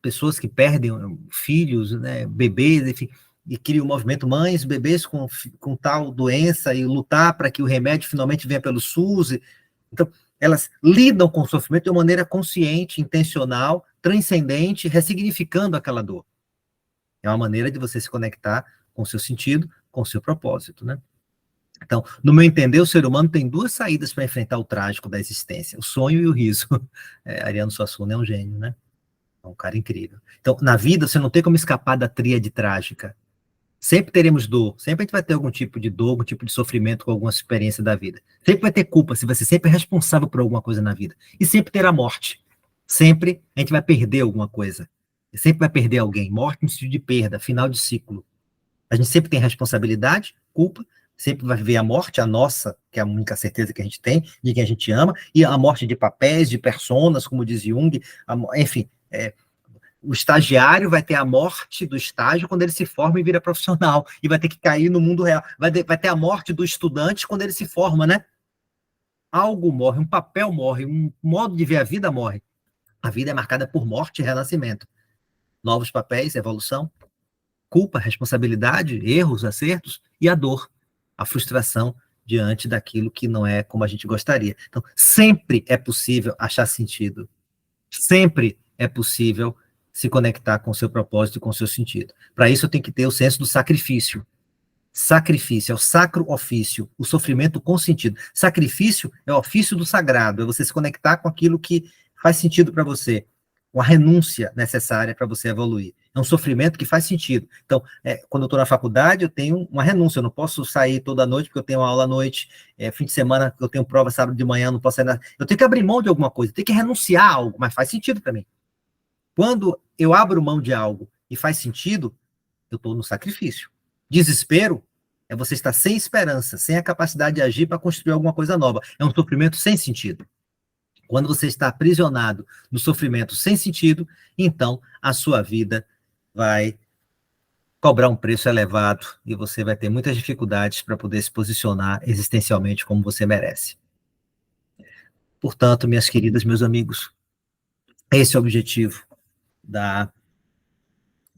pessoas que perdem filhos, né, bebês, enfim, e criam o movimento mães, bebês com tal doença e lutar para que o remédio finalmente venha pelo SUS. Então, elas lidam com o sofrimento de uma maneira consciente, intencional, transcendente, ressignificando aquela dor. É uma maneira de você se conectar com o seu sentido, com o seu propósito, né? Então, no meu entender, o ser humano tem duas saídas para enfrentar o trágico da existência, o sonho e o riso. Ariano Suassuna é um gênio, né? É um cara incrível. Então, na vida, você não tem como escapar da tríade trágica. Sempre teremos dor, sempre a gente vai ter algum tipo de dor, algum tipo de sofrimento com alguma experiência da vida. Sempre vai ter culpa, se você sempre é responsável por alguma coisa na vida. E sempre terá morte. Sempre a gente vai perder alguma coisa. Sempre vai perder alguém. Morte no sentido de perda, final de ciclo. A gente sempre tem responsabilidade, culpa, sempre vai ver a morte, a nossa, que é a única certeza que a gente tem, de quem a gente ama, e a morte de papéis, de personas, como diz Jung, enfim, o estagiário vai ter a morte do estágio quando ele se forma e vira profissional, e vai ter que cair no mundo real. Vai ter a morte do estudante quando ele se forma, né? Algo morre, um papel morre, um modo de ver a vida morre. A vida é marcada por morte e renascimento. Novos papéis, evolução, culpa, responsabilidade, erros, acertos e a dor, a frustração diante daquilo que não é como a gente gostaria. Então, sempre é possível achar sentido. Sempre é possível se conectar com o seu propósito e com o seu sentido. Para isso, eu tenho que ter o senso do sacrifício. Sacrifício é o sacro ofício, o sofrimento com sentido. Sacrifício é o ofício do sagrado, é você se conectar com aquilo que faz sentido para você, com a renúncia necessária para você evoluir. É um sofrimento que faz sentido. Então, quando eu estou na faculdade, eu tenho uma renúncia, eu não posso sair toda noite, porque eu tenho uma aula à noite, fim de semana, eu tenho prova sábado de manhã, não posso sair. Eu tenho que abrir mão de alguma coisa, eu tenho que renunciar a algo, mas faz sentido para mim. Quando eu abro mão de algo e faz sentido, eu estou no sacrifício. Desespero é você estar sem esperança, sem a capacidade de agir para construir alguma coisa nova. É um sofrimento sem sentido. Quando você está aprisionado no sofrimento sem sentido, então a sua vida vai cobrar um preço elevado e você vai ter muitas dificuldades para poder se posicionar existencialmente como você merece. Portanto, minhas queridas, meus amigos, esse é o objetivo da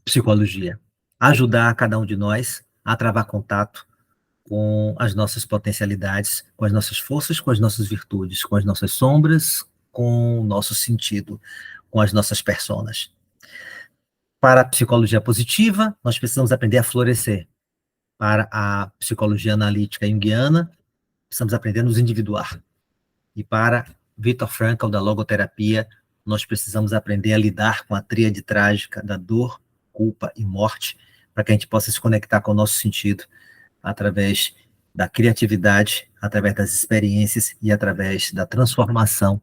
psicologia. Ajudar cada um de nós a travar contato com as nossas potencialidades, com as nossas forças, com as nossas virtudes, com as nossas sombras, com o nosso sentido, com as nossas personas. Para a psicologia positiva, nós precisamos aprender a florescer. Para a psicologia analítica junguiana, precisamos aprender a nos individuar. E para Viktor Frankl, da logoterapia, nós precisamos aprender a lidar com a tríade trágica da dor, culpa e morte, para que a gente possa se conectar com o nosso sentido através da criatividade, através das experiências e através da transformação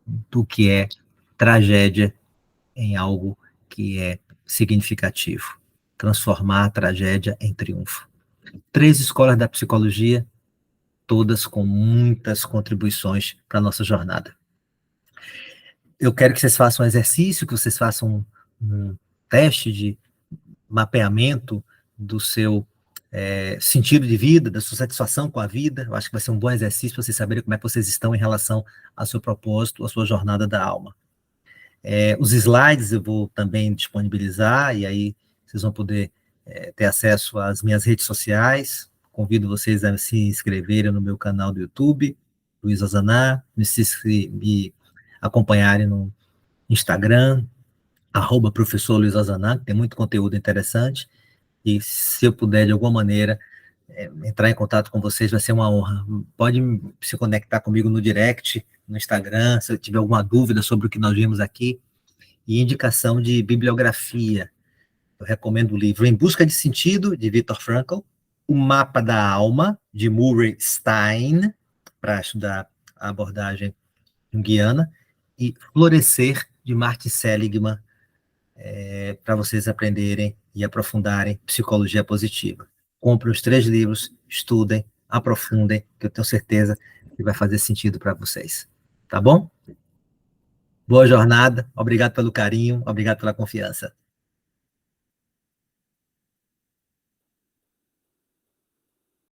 do que é tragédia em algo que é significativo. Transformar a tragédia em triunfo. 3 escolas da psicologia, todas com muitas contribuições para a nossa jornada. Eu quero que vocês façam um exercício, que vocês façam um teste de mapeamento do seu sentido de vida, da sua satisfação com a vida. Eu acho que vai ser um bom exercício para vocês saberem como é que vocês estão em relação ao seu propósito, à sua jornada da alma. Os slides eu vou também disponibilizar, e aí vocês vão poder ter acesso às minhas redes sociais. Convido vocês a se inscreverem no meu canal do YouTube, Luiz Ozanam, me acompanharem no Instagram, @professor Luiz Ozanam, que tem muito conteúdo interessante, e se eu puder, de alguma maneira, entrar em contato com vocês, vai ser uma honra. Pode se conectar comigo no direct, no Instagram, se eu tiver alguma dúvida sobre o que nós vimos aqui, e indicação de bibliografia. Eu recomendo o livro Em Busca de Sentido, de Viktor Frankl, O Mapa da Alma, de Murray Stein, para estudar a abordagem junguiana, e Florescer, de Martin Seligman, para vocês aprenderem e aprofundarem psicologia positiva. Comprem os 3 livros, estudem, aprofundem, que eu tenho certeza que vai fazer sentido para vocês. Tá bom? Boa jornada, obrigado pelo carinho, obrigado pela confiança.